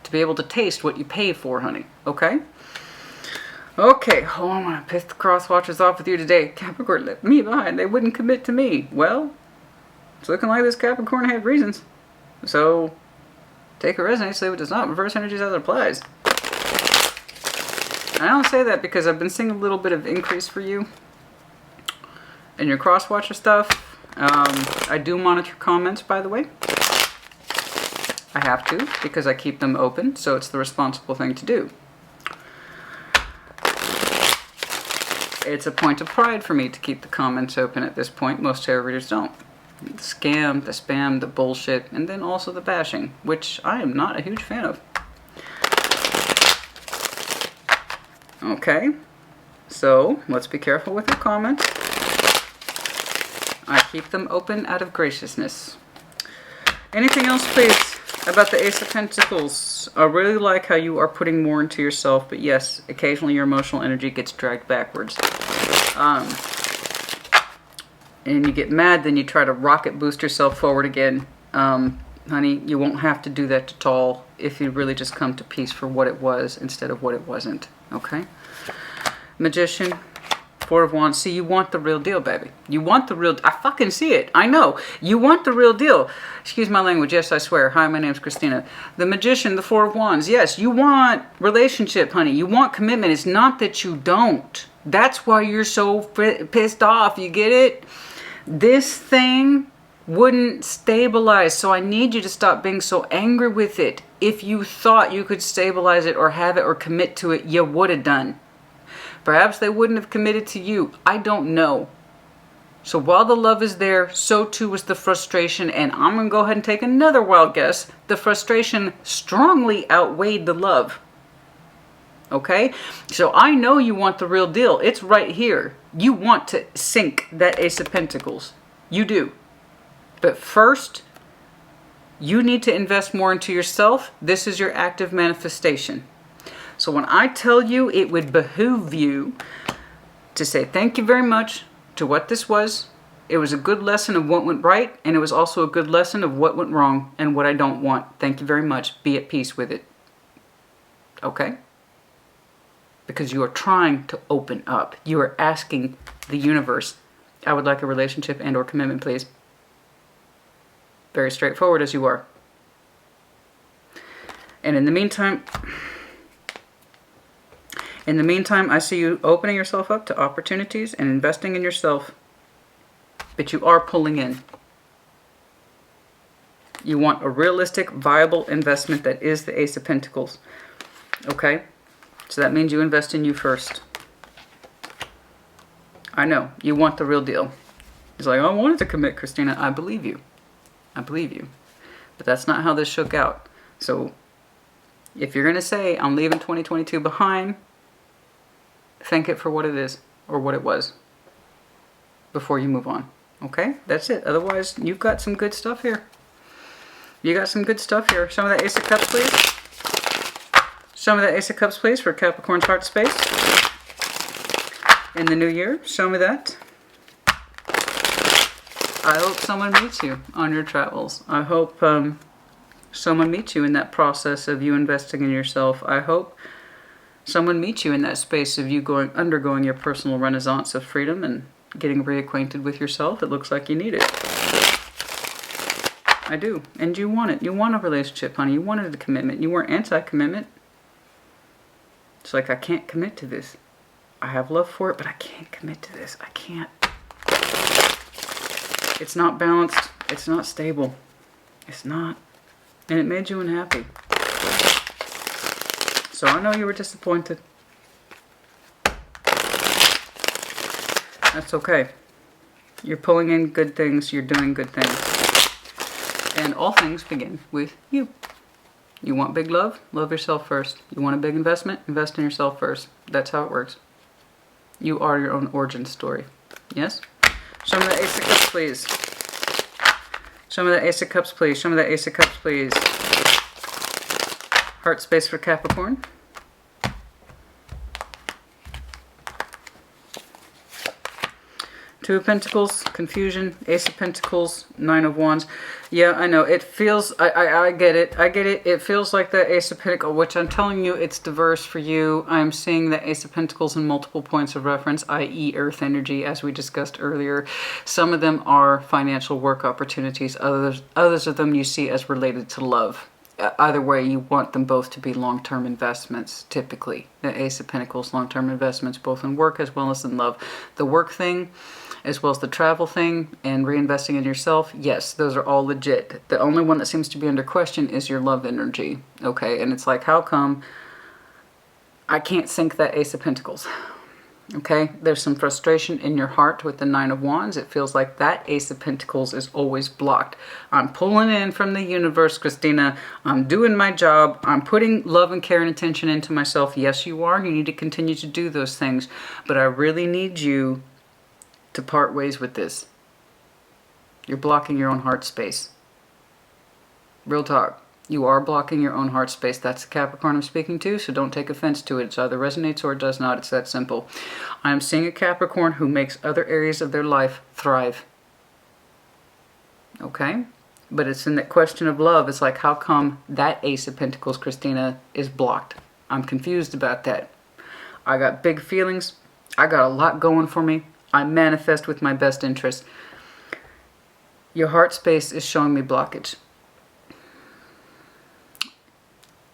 to be able to taste what you pay for, honey. Okay? Okay, oh, I'm going to piss the cross watchers off with you today. Capricorn left me behind. They wouldn't commit to me. Well, it's looking like this Capricorn had reasons. So take a resonance, leave it does not. Reverse energies as it applies. I don't say that because I've been seeing a little bit of increase for you in your cross-watcher stuff. I do monitor comments, by the way. I have to, because I keep them open, so it's the responsible thing to do. It's a point of pride for me to keep the comments open at this point. Most tarot readers don't. The scam, the spam, the bullshit, and then also the bashing, which I am not a huge fan of. Okay, so let's be careful with your comments. I keep them open out of graciousness. Anything else, please, about the Ace of Pentacles? I really like how you are putting more into yourself, but yes, occasionally your emotional energy gets dragged backwards. And you get mad, then you try to rocket boost yourself forward again. Honey, you won't have to do that at all if you really just come to peace for what it was instead of what it wasn't. Okay? Magician. Four of Wands. See, you want the real deal, baby. You want the real... I fucking see it. I know. You want the real deal. Excuse my language. Yes, I swear. Hi, my name's Christina. The Magician, the Four of Wands. Yes, you want relationship, honey. You want commitment. It's not that you don't. That's why you're so pissed off. You get it? This thing wouldn't stabilize. So I need you to stop being so angry with it. If you thought you could stabilize it or have it or commit to it, you would have done. Perhaps they wouldn't have committed to you. I don't know. So while the love is there, so too is the frustration. And I'm going to go ahead and take another wild guess. The frustration strongly outweighed the love. Okay? So I know you want the real deal. It's right here. You want to sink that Ace of Pentacles. You do. But first, you need to invest more into yourself. This is your active manifestation. So when I tell you, it would behoove you to say thank you very much to what this was. It was a good lesson of what went right, and it was also a good lesson of what went wrong and what I don't want. Thank you very much. Be at peace with it. Okay? Because you are trying to open up. You are asking the universe, I would like a relationship and or commitment, please. Very straightforward as you are. And in the meantime, I see you opening yourself up to opportunities and investing in yourself. But you are pulling in. You want a realistic, viable investment that is the Ace of Pentacles. Okay? So that means you invest in you first. I know. You want the real deal. He's like, I wanted to commit, Christina. I believe you. I believe you. But that's not how this shook out. So if you're going to say, I'm leaving 2022 behind, thank it for what it is or what it was before you move on. Okay? That's it. Otherwise, you've got some good stuff here. You got some good stuff here. Show me that Ace of Cups, please. Show me that Ace of Cups, please, for Capricorn's heart space. In the new year, show me that. I hope someone meets you on your travels. I hope someone meets you in that process of you investing in yourself. I hope someone meets you in that space of you undergoing your personal renaissance of freedom and getting reacquainted with yourself. It looks like you need it. I do. And you want it. You want a relationship, honey. You wanted a commitment. You weren't anti-commitment. It's like, I can't commit to this. I have love for it, but I can't commit to this. I can't. It's not balanced. It's not stable. It's not. And it made you unhappy. So I know you were disappointed. That's okay. You're pulling in good things. You're doing good things. And all things begin with you. You want big love? Love yourself first. You want a big investment? Invest in yourself first. That's how it works. You are your own origin story. Yes? Show me the Ace of Cups, please. Show me the Ace of Cups, please. Show me the Ace of Cups, please. Heart space for Capricorn. Two of Pentacles, confusion, Ace of Pentacles, Nine of Wands. Yeah, I know. It feels, I get it. I get it. It feels like the Ace of Pentacles, which I'm telling you, it's diverse for you. I'm seeing the Ace of Pentacles in multiple points of reference, i.e. Earth energy, as we discussed earlier. Some of them are financial work opportunities. Others of them you see as related to love. Either way, you want them both to be long-term investments, typically. The Ace of Pentacles, long-term investments, both in work as well as in love. The work thing, as well as the travel thing and reinvesting in yourself, yes, those are all legit. The only one that seems to be under question is your love energy, okay? And it's like, how come I can't sink that Ace of Pentacles? Okay, there's some frustration in your heart with the Nine of Wands. It feels like that Ace of Pentacles is always blocked. I'm pulling in from the universe, Christina. I'm doing my job. I'm putting love and care and attention into myself. Yes, you are. You need to continue to do those things. But I really need you to part ways with this. You're blocking your own heart space. Real talk. You are blocking your own heart space. That's the Capricorn I'm speaking to, so don't take offense to it. It either resonates or it does not. It's that simple. I'm seeing a Capricorn who makes other areas of their life thrive. Okay? But it's in that question of love. It's like, how come that Ace of Pentacles, Christina, is blocked? I'm confused about that. I got big feelings. I got a lot going for me. I manifest with my best interest. Your heart space is showing me blockage.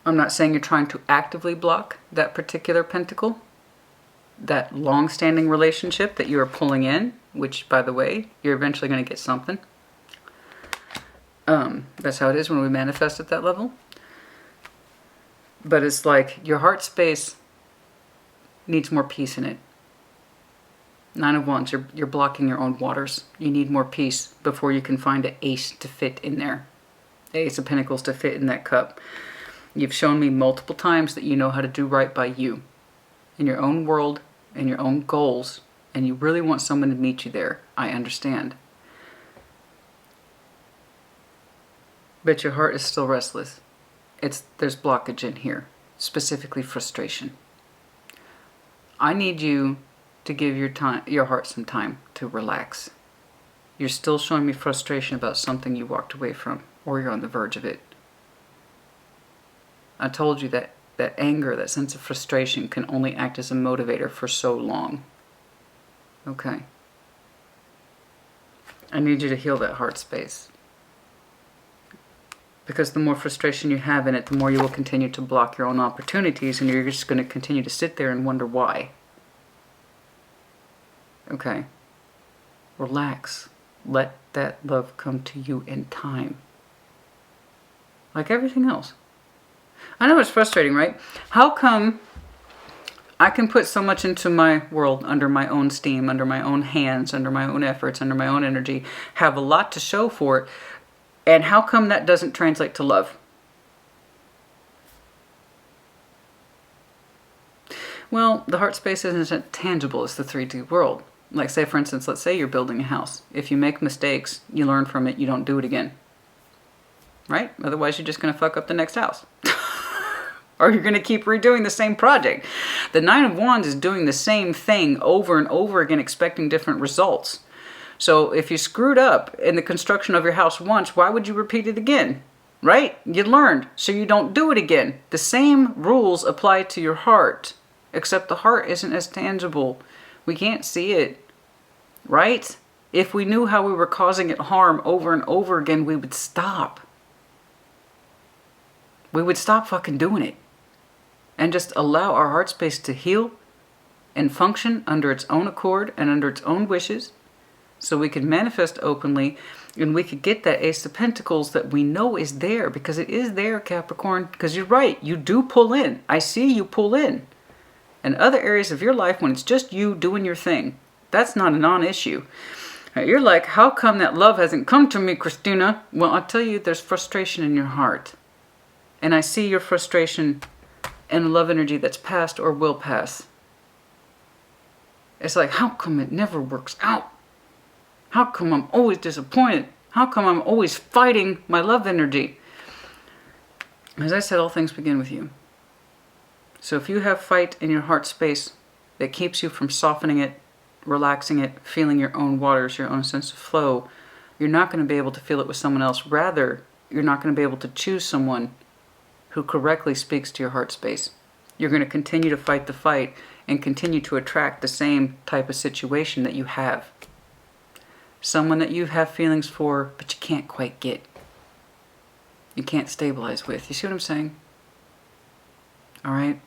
I'm not saying you're trying to actively block that particular pentacle, that long-standing relationship that you are pulling in, which, by the way, you're eventually going to get something. That's how it is when we manifest at that level. But it's like your heart space needs more peace in it. 9 of Wands, you're blocking your own waters. You need more peace before you can find an ace to fit in there. Ace of Pentacles to fit in that cup. You've shown me multiple times that you know how to do right by you in your own world and your own goals, and you really want someone to meet you there. I understand. But your heart is still restless. There's blockage in here, specifically frustration. I need you to give your heart some time to relax. You're still showing me frustration about something you walked away from, or you're on the verge of it. I told you that anger, that sense of frustration can only act as a motivator for so long. Okay. I need you to heal that heart space. Because the more frustration you have in it, the more you will continue to block your own opportunities, and you're just going to continue to sit there and wonder why. Okay. Relax. Let that love come to you in time. Like everything else. I know it's frustrating, right? How come I can put so much into my world under my own steam, under my own hands, under my own efforts, under my own energy, have a lot to show for it, and how come that doesn't translate to love? Well, the heart space isn't tangible as the 3D world. Like, say, for instance, let's say you're building a house. If you make mistakes, you learn from it, you don't do it again. Right? Otherwise, you're just going to fuck up the next house. Or you're going to keep redoing the same project. The 9 of Wands is doing the same thing over and over again, expecting different results. So if you screwed up in the construction of your house once, why would you repeat it again? Right? You learned, so you don't do it again. The same rules apply to your heart, except the heart isn't as tangible. We can't see it. Right? If we knew how we were causing it harm over and over again, we would stop. We would stop fucking doing it. And just allow our heart space to heal and function under its own accord and under its own wishes, so we can manifest openly, and we could get that Ace of Pentacles that we know is there, because it is there, Capricorn. Because you're right, you do pull in. I see you pull in. And other areas of your life, when it's just you doing your thing, that's not a non-issue. You're like, how come that love hasn't come to me, Christina? Well, I'll tell you, there's frustration in your heart. And I see your frustration and love energy that's past or will pass. It's like, how come it never works out? How come I'm always disappointed? How come I'm always fighting my love energy? As I said, all things begin with you. So if you have fight in your heart space that keeps you from softening it, relaxing it, feeling your own waters, your own sense of flow, you're not going to be able to feel it with someone else. Rather, you're not going to be able to choose someone who correctly speaks to your heart space. You're going to continue to fight the fight and continue to attract the same type of situation that you have. Someone that you have feelings for, but you can't quite get. You can't stabilize with. You see what I'm saying? All right?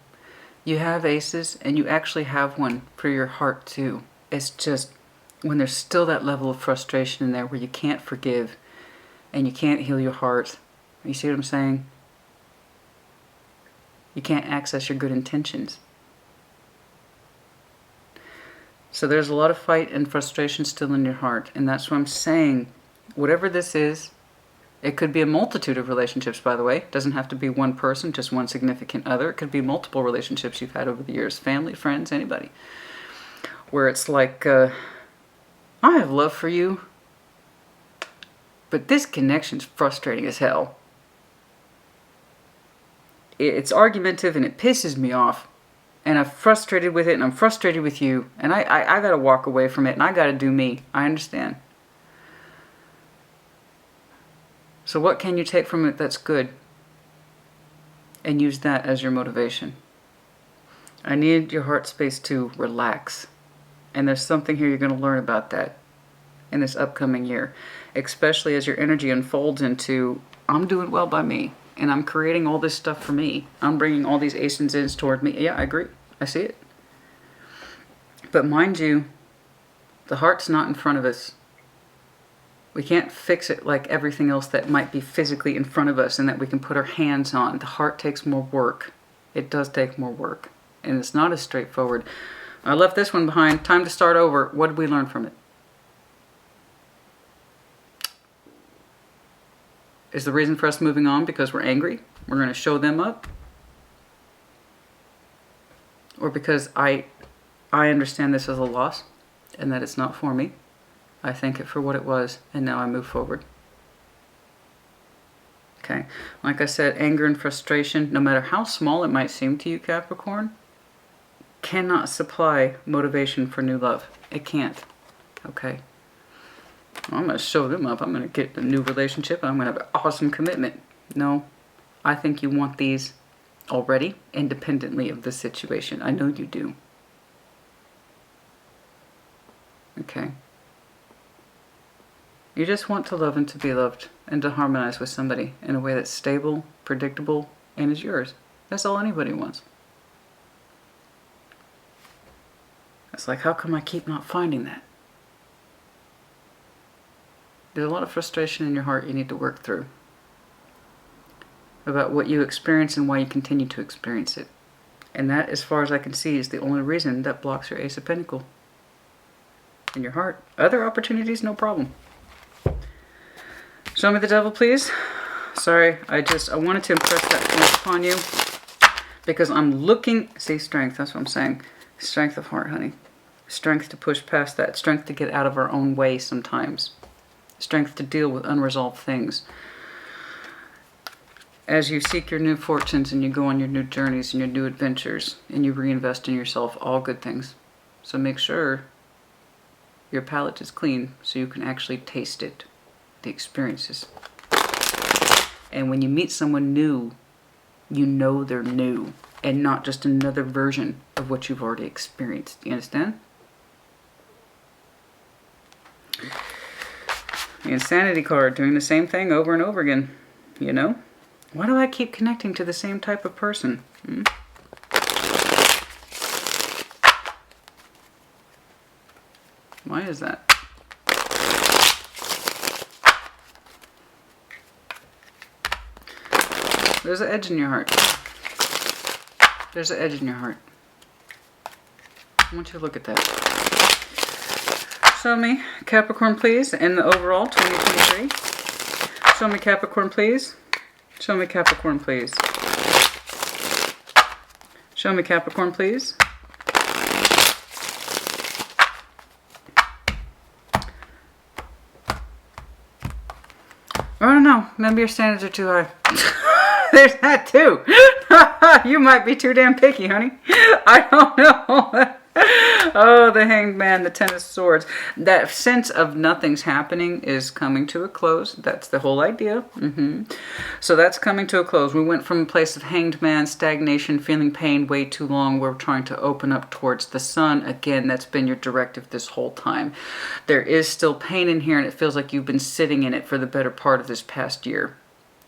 You have aces, and you actually have one for your heart too. It's just when there's still that level of frustration in there where you can't forgive and you can't heal your heart. You see what I'm saying? You can't access your good intentions. So there's a lot of fight and frustration still in your heart. And that's what I'm saying. Whatever this is, it could be a multitude of relationships, by the way. It doesn't have to be one person, just one significant other. It could be multiple relationships you've had over the years. Family, friends, anybody. Where it's like, I have love for you, but this connection's frustrating as hell. It's argumentative and it pisses me off. And I'm frustrated with it, and I'm frustrated with you. And I got to walk away from it, and I got to do me. I understand. So what can you take from it that's good? And use that as your motivation. I need your heart space to relax. And there's something here you're going to learn about that in this upcoming year. Especially as your energy unfolds into, I'm doing well by me. And I'm creating all this stuff for me. I'm bringing all these aces toward me. Yeah, I agree. I see it. But mind you, the heart's not in front of us. We can't fix it like everything else that might be physically in front of us and that we can put our hands on. The heart takes more work. It does take more work. And it's not as straightforward. I left this one behind. Time to start over. What did we learn from it? Is the reason for us moving on because we're angry? We're going to show them up? Or because I understand this as a loss and that it's not for me? I thank it for what it was, and now I move forward. Okay, like I said, anger and frustration, no matter how small it might seem to you, Capricorn, cannot supply motivation for new love. It can't. Okay? I'm going to show them up. I'm going to get a new relationship. I'm going to have an awesome commitment. No, I think you want these already, independently of the situation. I know you do. Okay? You just want to love and to be loved and to harmonize with somebody in a way that's stable, predictable, and is yours. That's all anybody wants. It's like, how come I keep not finding that? There's a lot of frustration in your heart you need to work through about what you experience and why you continue to experience it. And that, as far as I can see, is the only reason that blocks your Ace of Pentacles in your heart. Other opportunities, no problem. Show me the devil, please. Sorry, I wanted to impress that point upon you because I'm looking, see, strength, that's what I'm saying. Strength of heart, honey. Strength to push past that. Strength to get out of our own way sometimes. Strength to deal with unresolved things. As you seek your new fortunes and you go on your new journeys and your new adventures and you reinvest in yourself, all good things. So make sure your palate is clean so you can actually taste it. The experiences. And when you meet someone new, you know they're new and not just another version of what you've already experienced. Do you understand? The Insanity card, doing the same thing over and over again. You know? Why do I keep connecting to the same type of person? Why is that? There's an edge in your heart. There's an edge in your heart. I want you to look at that. Show me Capricorn, please, in the overall 2023. Show me Capricorn, please. Show me Capricorn, please. Show me Capricorn, please. I don't know. Maybe your standards are too high. There's that too. You might be too damn picky, honey. I don't know. Oh, the Hanged Man, the Ten of Swords. That sense of nothing's happening is coming to a close. That's the whole idea. So that's coming to a close. We went from a place of Hanged Man, stagnation, feeling pain way too long. We're trying to open up towards the sun. Again, that's been your directive this whole time. There is still pain in here, and it feels like you've been sitting in it for the better part of this past year.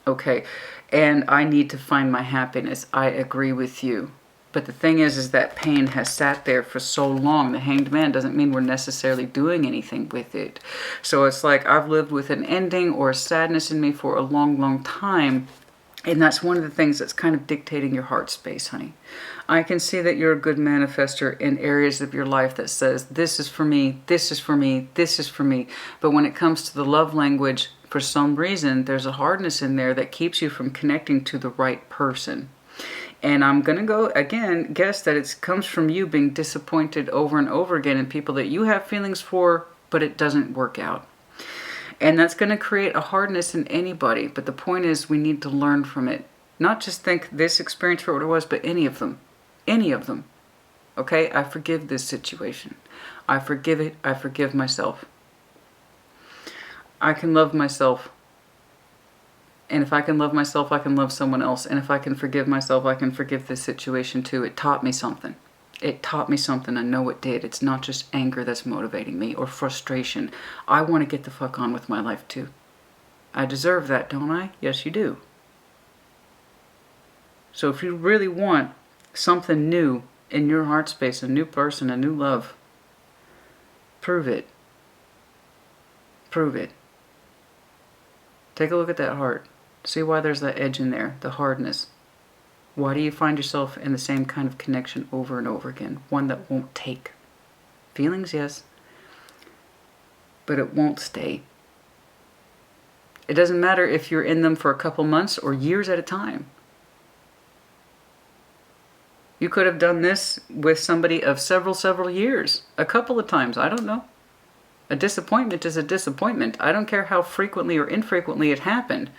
Okay, and I need to find my happiness. I agree with you. But the thing is that pain has sat there for so long. The Hanged Man doesn't mean we're necessarily doing anything with it. So it's like I've lived with an ending or a sadness in me for a long, long time. And that's one of the things that's kind of dictating your heart space, honey. I can see that you're a good manifester in areas of your life that says, this is for me, this is for me, this is for me. But when it comes to the love language, for some reason, there's a hardness in there that keeps you from connecting to the right person. And I'm going to go, again, guess that it comes from you being disappointed over and over again in people that you have feelings for, but it doesn't work out. And that's going to create a hardness in anybody. But the point is we need to learn from it. Not just think this experience for what it was, but any of them. Any of them. Okay? I forgive this situation. I forgive it. I forgive myself. I can love myself. And if I can love myself, I can love someone else. And if I can forgive myself, I can forgive this situation too. It taught me something. It taught me something. I know it did. It's not just anger that's motivating me or frustration. I want to get the fuck on with my life too. I deserve that, don't I? Yes, you do. So if you really want something new in your heart space, a new person, a new love, Prove it. Prove it. Take a look at that heart. See why there's that edge in there, the hardness. Why do you find yourself in the same kind of connection over and over again? One that won't take. Feelings, yes, but it won't stay. It doesn't matter if you're in them for a couple months or years at a time. You could have done this with somebody of several years, a couple of times, I don't know. A disappointment is a disappointment. I don't care how frequently or infrequently it happened.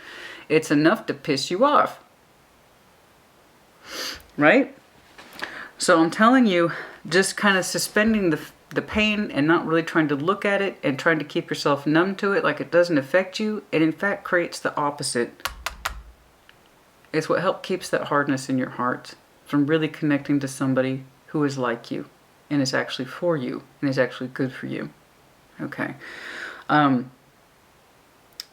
It's enough to piss you off. Right? So I'm telling you, just kind of suspending the pain and not really trying to look at it and trying to keep yourself numb to it like it doesn't affect you, it in fact creates the opposite. It's what helps keeps that hardness in your heart from really connecting to somebody who is like you and is actually for you and is actually good for you. Okay.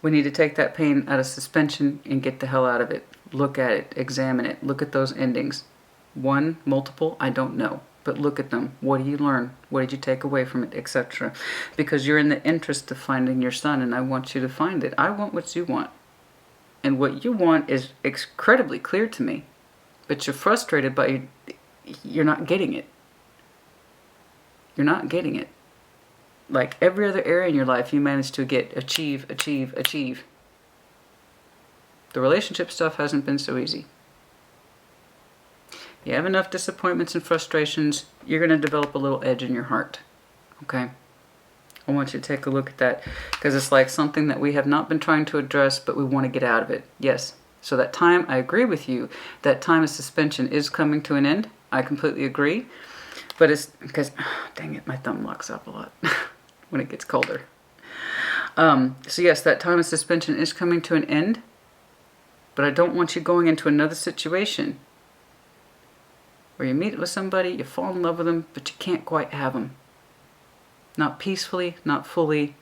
We need to take that pain out of suspension and get the hell out of it. Look at it. Examine it. Look at those endings. One, multiple, I don't know. But look at them. What do you learn? What did you take away from it, etc.? Because you're in the interest of finding your son, and I want you to find it. I want what you want. And what you want is incredibly clear to me. But you're frustrated by you're not getting it. You're not getting it. Like every other area in your life, you manage to achieve. The relationship stuff hasn't been so easy. You have enough disappointments and frustrations, you're going to develop a little edge in your heart. Okay? I want you to take a look at that because it's like something that we have not been trying to address, but we want to get out of it. Yes. So that time, I agree with you, that time of suspension is coming to an end. I completely agree. But it's because, dang it, my thumb locks up a lot when it gets colder. So yes, that time of suspension is coming to an end. But I don't want you going into another situation where you meet with somebody, you fall in love with them, but you can't quite have them. Not peacefully, not fully,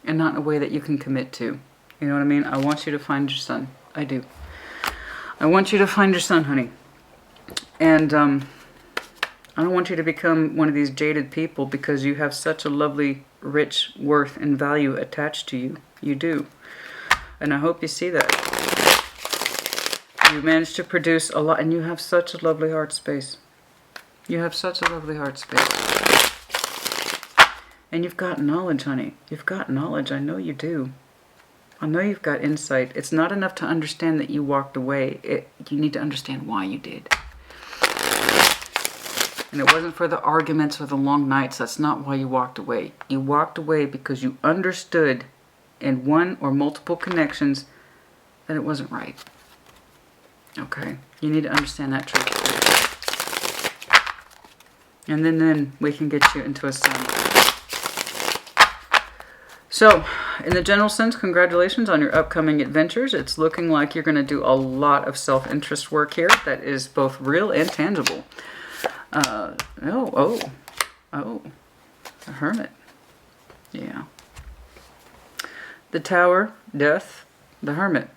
and not in a way that you can commit to. You know what I mean? I want you to find your son. I do. I want you to find your son, honey. And I don't want you to become one of these jaded people because you have such a lovely, rich worth and value attached to you. You do. And I hope you see that. You managed to produce a lot, and you have such a lovely heart space. You have such a lovely heart space. And you've got knowledge, honey. You've got knowledge. I know you do. I know you've got insight. It's not enough to understand that you walked away. You need to understand why you did. And it wasn't for the arguments or the long nights. That's not why you walked away. You walked away because you understood in one or multiple connections that it wasn't right. Okay, you need to understand that truth. And then we can get you into a sun. So, in the general sense, congratulations on your upcoming adventures. It's looking like you're going to do a lot of self-interest work here that is both real and tangible. The Hermit. Yeah. The Tower, Death, the Hermit.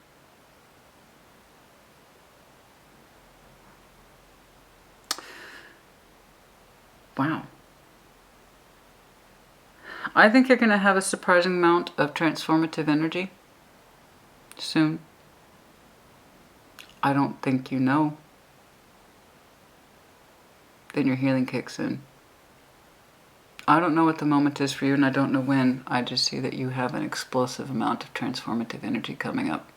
Wow. I think you're going to have a surprising amount of transformative energy soon. I don't think you know. Then your healing kicks in. I don't know what the moment is for you, and I don't know when. I just see that you have an explosive amount of transformative energy coming up.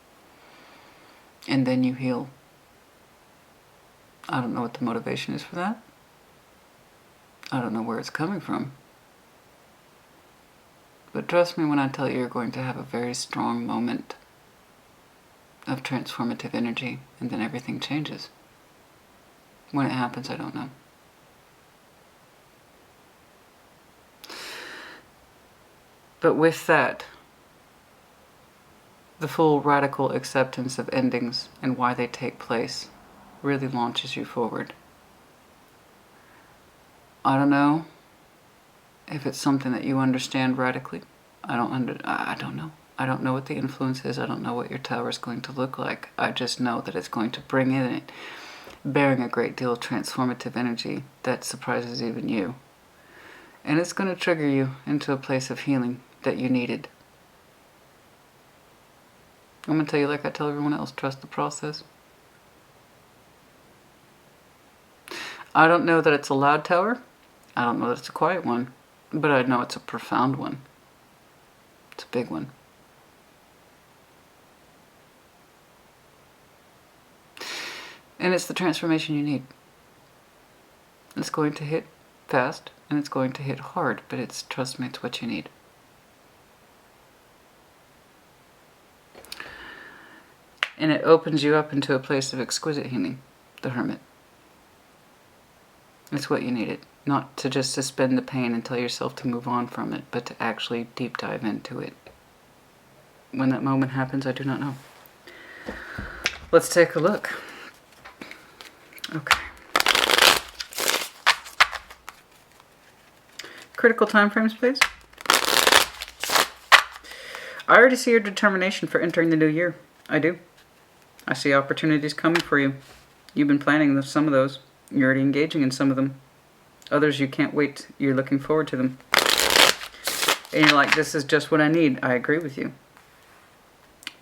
And then you heal. I don't know what the motivation is for that. I don't know where it's coming from. But trust me when I tell you you're going to have a very strong moment of transformative energy, and then everything changes. When it happens, I don't know. But with that, the full radical acceptance of endings and why they take place really launches you forward. I don't know if it's something that you understand radically. I don't know. I don't know what the influence is. I don't know what your tower is going to look like. I just know that it's going to bring in it, bearing a great deal of transformative energy that surprises even you. And it's going to trigger you into a place of healing that you needed. I'm going to tell you like I tell everyone else, trust the process. I don't know that it's a loud tower. I don't know that it's a quiet one. But I know it's a profound one. It's a big one. And it's the transformation you need. It's going to hit fast and it's going to hit hard, but it's, trust me, it's what you need. And it opens you up into a place of exquisite healing, the Hermit. It's what you needed. Not to just suspend the pain and tell yourself to move on from it, but to actually deep dive into it. When that moment happens, I do not know. Let's take a look. Okay. Critical time frames, please. I already see your determination for entering the new year. I do. I see opportunities coming for you. You've been planning some of those. You're already engaging in some of them. Others you can't wait. You're looking forward to them. And you're like, this is just what I need. I agree with you.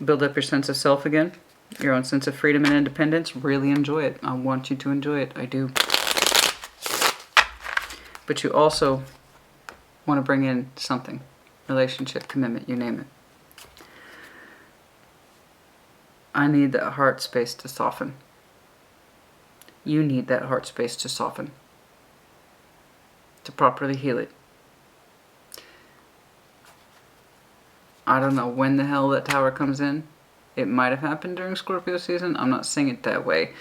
Build up your sense of self again. Your own sense of freedom and independence. Really enjoy it. I want you to enjoy it. I do. But you also want to bring in something. Relationship, commitment, you name it. I need that heart space to soften. You need that heart space to soften. To properly heal it. I don't know when the hell that tower comes in. It might have happened during Scorpio season. I'm not saying it that way.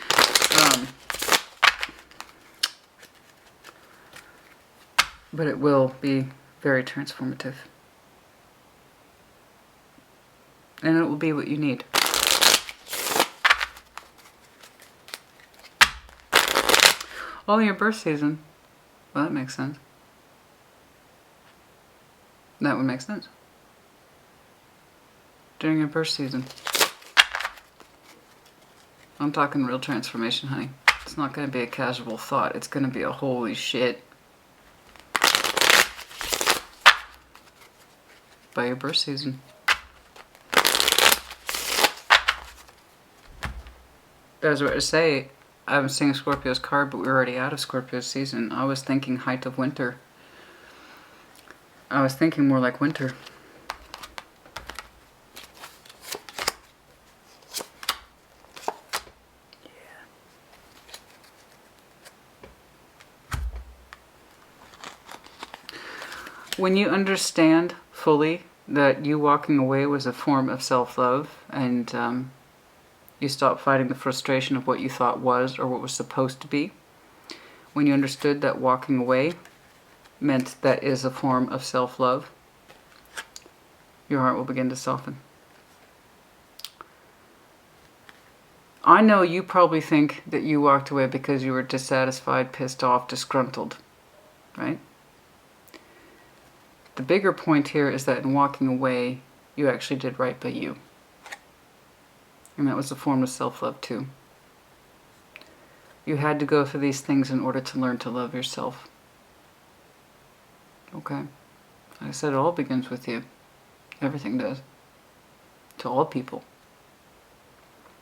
But it will be very transformative. And it will be what you need. Oh, your birth season. Well, that makes sense. That would make sense. During your birth season. I'm talking real transformation, honey. It's not going to be a casual thought. It's going to be a holy shit. By your birth season. I was about to say, I was seeing Scorpio's card, but we were already out of Scorpio's season. I was thinking height of winter. I was thinking more like winter. When you understand fully that you walking away was a form of self-love and you stop fighting the frustration of what you thought was or what was supposed to be, when you understood that walking away meant that is a form of self-love, your heart will begin to soften. I know you probably think that you walked away because you were dissatisfied, pissed off, disgruntled, right? The bigger point here is that in walking away, you actually did right by you. And that was a form of self-love too. You had to go through these things in order to learn to love yourself. Okay? Like I said, it all begins with you. Everything does. To all people.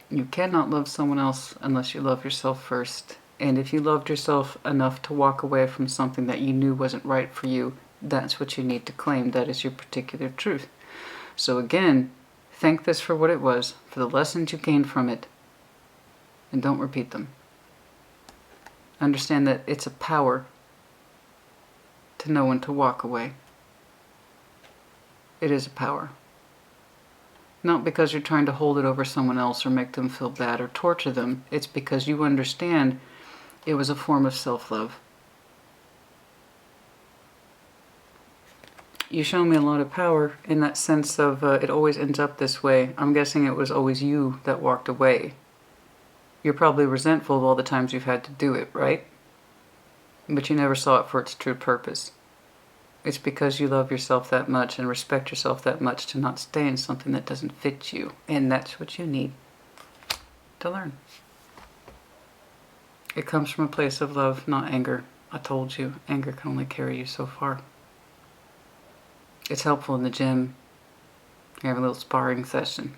You cannot love someone else unless you love yourself first. And if you loved yourself enough to walk away from something that you knew wasn't right for you, that's what you need to claim. That is your particular truth. So again, thank this for what it was, for the lessons you gained from it, and don't repeat them. Understand that it's a power to know when to walk away. It is a power. Not because you're trying to hold it over someone else or make them feel bad or torture them. It's because you understand it was a form of self-love. You show me a lot of power in that sense of it always ends up this way. I'm guessing it was always you that walked away. You're probably resentful of all the times you've had to do it, right? But you never saw it for its true purpose. It's because you love yourself that much and respect yourself that much to not stay in something that doesn't fit you. And that's what you need to learn. It comes from a place of love, not anger. I told you, anger can only carry you so far. It's helpful in the gym. You have a little sparring session,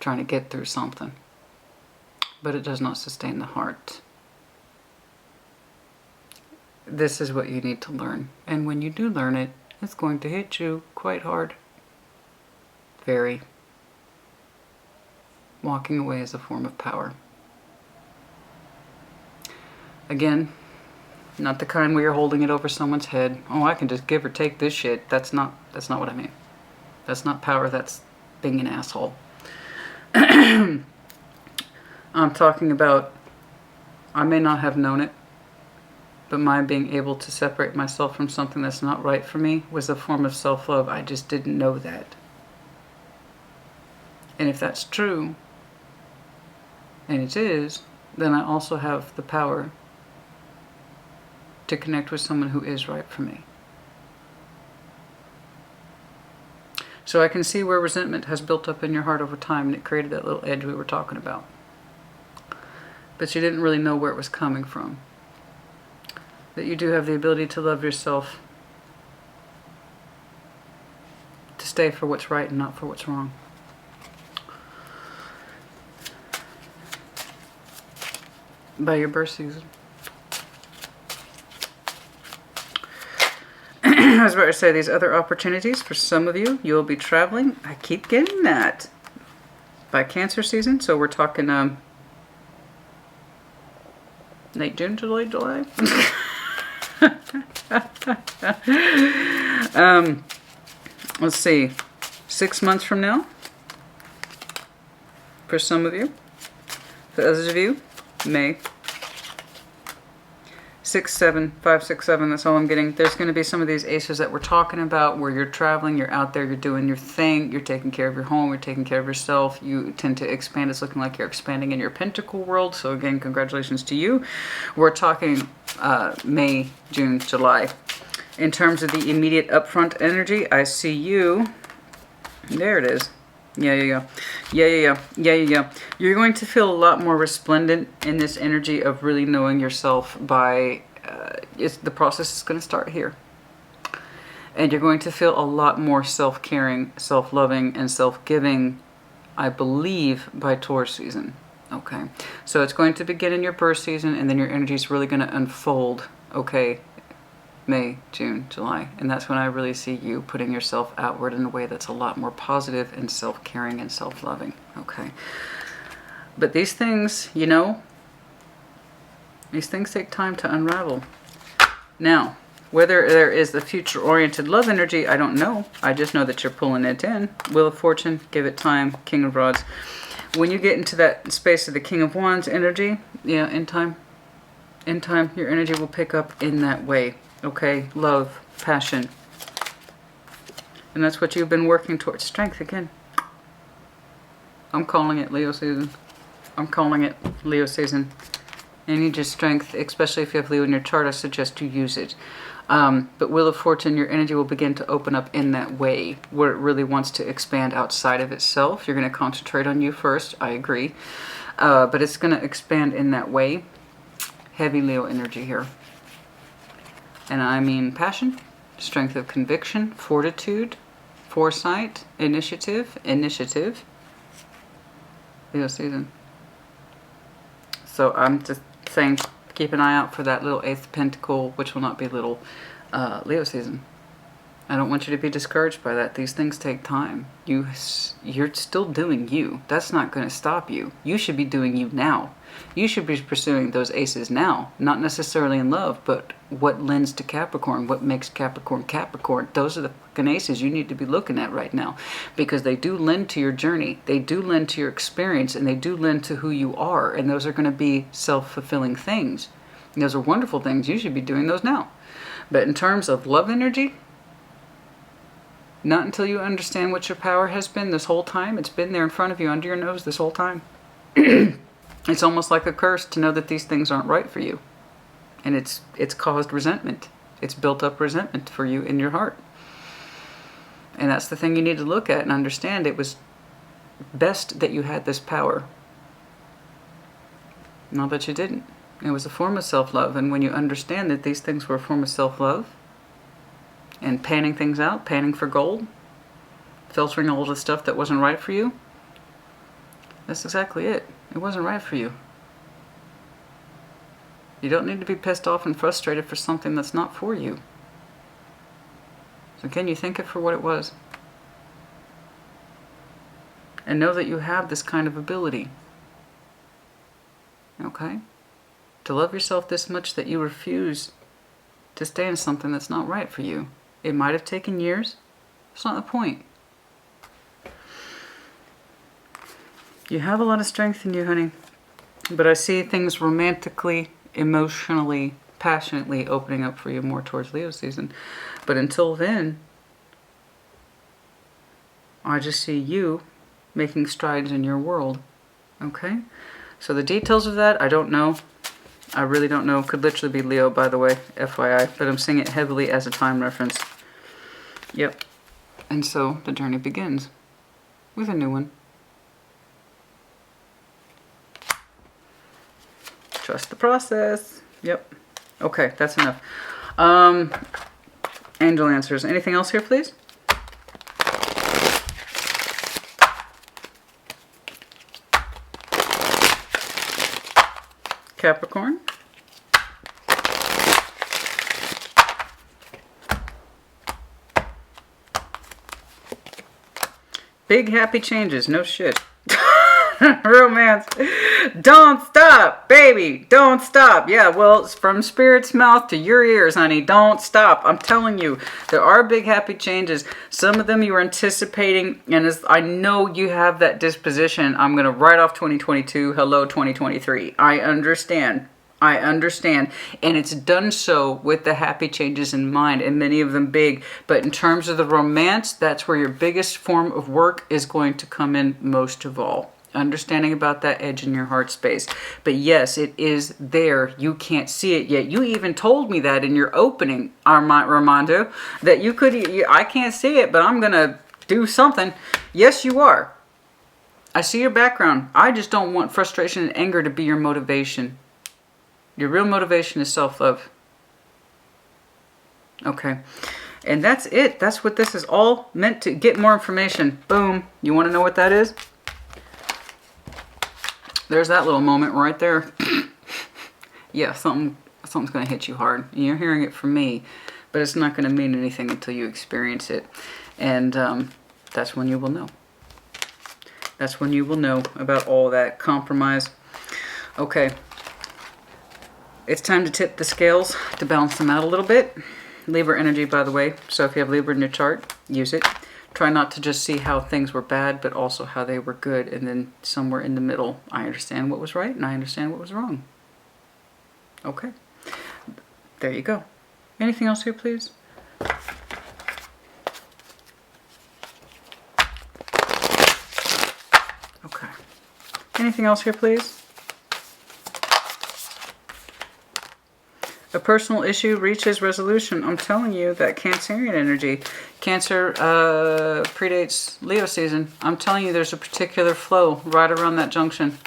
trying to get through something. But it does not sustain the heart. This is what you need to learn. And when you do learn it, it's going to hit you quite hard. Very. Walking away is a form of power. Again, not the kind where you're holding it over someone's head. Oh, I can just give or take this shit. That's not what I mean. That's not power, that's being an asshole. I'm talking about, I may not have known it, but my being able to separate myself from something that's not right for me was a form of self-love. I just didn't know that. And if that's true, and it is, then I also have the power to connect with someone who is right for me. So I can see where resentment has built up in your heart over time, and it created that little edge we were talking about. But you didn't really know where it was coming from. That you do have the ability to love yourself, to stay for what's right and not for what's wrong. By your birth season. I was about to say, these other opportunities, for some of you, you'll be traveling. I keep getting that. By Cancer season, so we're talking late June, July. Let's see, 6 months from now, for some of you. For others of you, May. 6, 7, 5, 6, 7, that's all I'm getting. There's going to be some of these aces that we're talking about where you're traveling, you're out there, you're doing your thing, you're taking care of your home, you're taking care of yourself, you tend to expand. It's looking like you're expanding in your pentacle world, so again, congratulations to you. We're talking May, June, July. In terms of the immediate upfront energy, I see you, there it is. Yeah. You're going to feel a lot more resplendent in this energy of really knowing yourself by, the process is going to start here. And you're going to feel a lot more self-caring, self-loving, and self-giving, I believe, by Taurus season. Okay. So it's going to begin in your birth season, and then your energy is really going to unfold, okay, May, June, July. And that's when I really see you putting yourself outward in a way that's a lot more positive and self-caring and self-loving. Okay. But these things, you know, these things take time to unravel. Now, whether there is the future-oriented love energy, I don't know. I just know that you're pulling it in. Wheel of Fortune, give it time, King of Rods. When you get into that space of the King of Wands energy, yeah, in time, your energy will pick up in that way. Okay, love, passion. And that's what you've been working towards. Strength again. I'm calling it Leo season. I'm calling it Leo season. And you need your strength, especially if you have Leo in your chart, I suggest you use it. But Wheel of Fortune, your energy will begin to open up in that way, where it really wants to expand outside of itself. You're going to concentrate on you first, I agree. But it's going to expand in that way. Heavy Leo energy here. And I mean passion, strength of conviction, fortitude, foresight, initiative. Leo season. So I'm just saying, keep an eye out for that little 8th pentacle, which will not be little, Leo season. I don't want you to be discouraged by that. These things take time. You're still doing you. That's not going to stop you. You should be doing you now. You should be pursuing those aces now. Not necessarily in love, but what lends to Capricorn, what makes Capricorn Capricorn. Those are the fucking aces you need to be looking at right now, because they do lend to your journey. They do lend to your experience, and they do lend to who you are. And those are going to be self-fulfilling things. And those are wonderful things. You should be doing those now. But in terms of love energy, not until you understand what your power has been this whole time. It's been there in front of you, under your nose this whole time. It's almost like a curse to know that these things aren't right for you. And it's caused resentment. It's built up resentment for you in your heart. And that's the thing you need to look at and understand. It was best that you had this power. Not that you didn't. It was a form of self-love. And when you understand that these things were a form of self-love, and panning things out, panning for gold, filtering all the stuff that wasn't right for you, that's exactly it. It wasn't right for you. You don't need to be pissed off and frustrated for something that's not for you. So can you think it for what it was? And know that you have this kind of ability. Okay? To love yourself this much that you refuse to stay in something that's not right for you. It might have taken years. It's not the point. You have a lot of strength in you, honey. But I see things romantically, emotionally, passionately opening up for you more towards Leo season. But until then, I just see you making strides in your world. Okay? So the details of that, I don't know. I really don't know. Could literally be Leo, by the way, FYI. But I'm seeing it heavily as a time reference. Yep. And so the journey begins with a new one. Trust the process. Yep. Okay, that's enough. Angel answers. Anything else here, please? Capricorn. Big happy changes. No shit. Romance. Don't stop, baby. Don't stop. Yeah, well, it's from spirit's mouth to your ears, honey. Don't stop. I'm telling you, there are big happy changes. Some of them you are anticipating, and as I know you have that disposition, I'm going to write off 2022. Hello, 2023. I understand. I understand. And it's done so with the happy changes in mind, and many of them big. But in terms of the romance, that's where your biggest form of work is going to come in most of all. Understanding about that edge in your heart space. But yes, it is there. You can't see it yet. You even told me that in your opening, Armando, that you could, I can't see it, but I'm going to do something. Yes, you are. I see your background. I just don't want frustration and anger to be your motivation. Your real motivation is self-love. Okay. And that's it. That's what this is all meant to. Get more information. Boom. You want to know what that is? There's that little moment right there. Yeah, something's going to hit you hard. You're hearing it from me, but it's not going to mean anything until you experience it. And that's when you will know. That's when you will know about all that compromise. Okay. It's time to tip the scales to balance them out a little bit. Libra energy, by the way. So if you have Libra in your chart, use it. Try not to just see how things were bad, but also how they were good. And then somewhere in the middle, I understand what was right and I understand what was wrong. Okay. There you go. Anything else here, please? Okay. Anything else here, please? A personal issue reaches resolution. I'm telling you that Cancerian energy. Cancer predates Leo season. I'm telling you there's a particular flow right around that junction.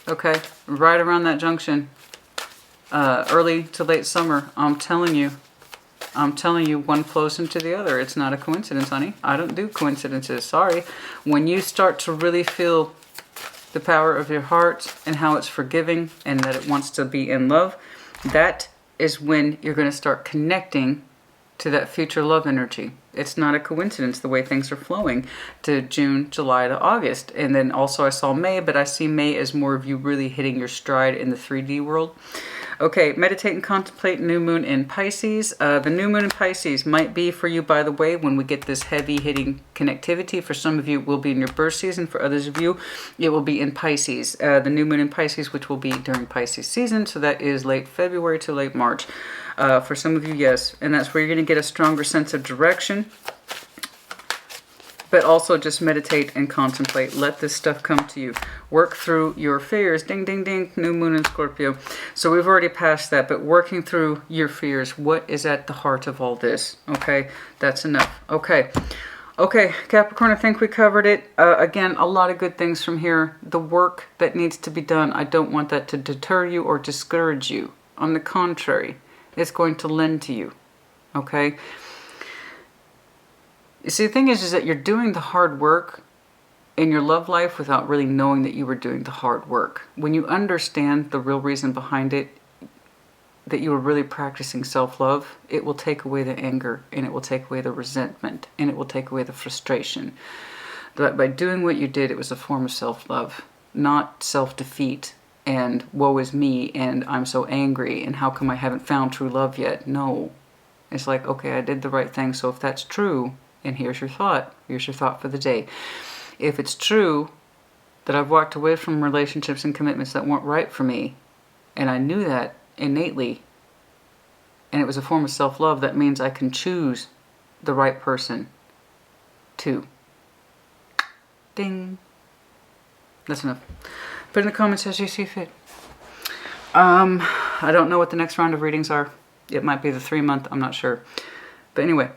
Okay? Right around that junction. Early to late summer. I'm telling you. One flows into the other. It's not a coincidence, honey. I don't do coincidences. Sorry. When you start to really feel the power of your heart and how it's forgiving and that it wants to be in love, that is when you're going to start connecting to that future love energy. It's not a coincidence the way things are flowing to June, July to August. And then also I saw May, but I see May as more of you really hitting your stride in the 3D world. Okay, meditate and contemplate new moon in Pisces. The new moon in Pisces might be for you, by the way, when we get this heavy hitting connectivity. For some of you, it will be in your birth season. For others of you, it will be in Pisces. The new moon in Pisces, which will be during Pisces season. So that is late February to late March. For some of you, yes. And that's where you're going to get a stronger sense of direction. But also just meditate and contemplate. Let this stuff come to you. Work through your fears. Ding, ding, ding. New moon in Scorpio. So we've already passed that. But working through your fears. What is at the heart of all this? Okay. That's enough. Okay. Okay, Capricorn, I think we covered it. Again, a lot of good things from here. The work that needs to be done, I don't want that to deter you or discourage you. On the contrary, it's going to lend to you. Okay? You see, the thing is that you're doing the hard work in your love life without really knowing that you were doing the hard work. When you understand the real reason behind it, that you were really practicing self-love, it will take away the anger, and it will take away the resentment, and it will take away the frustration. But by doing what you did, it was a form of self-love, not self-defeat and woe is me and I'm so angry and how come I haven't found true love yet. No. It's like, okay, I did the right thing, so if that's true, and here's your thought for the day. If it's true that I've walked away from relationships and commitments that weren't right for me, and I knew that innately, and it was a form of self-love, that means I can choose the right person too. Ding. That's enough. Put in the comments as you see fit. I don't know what the next round of readings are. It might be the 3-month, I'm not sure. But anyway,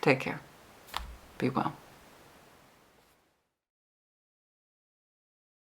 take care. Be well.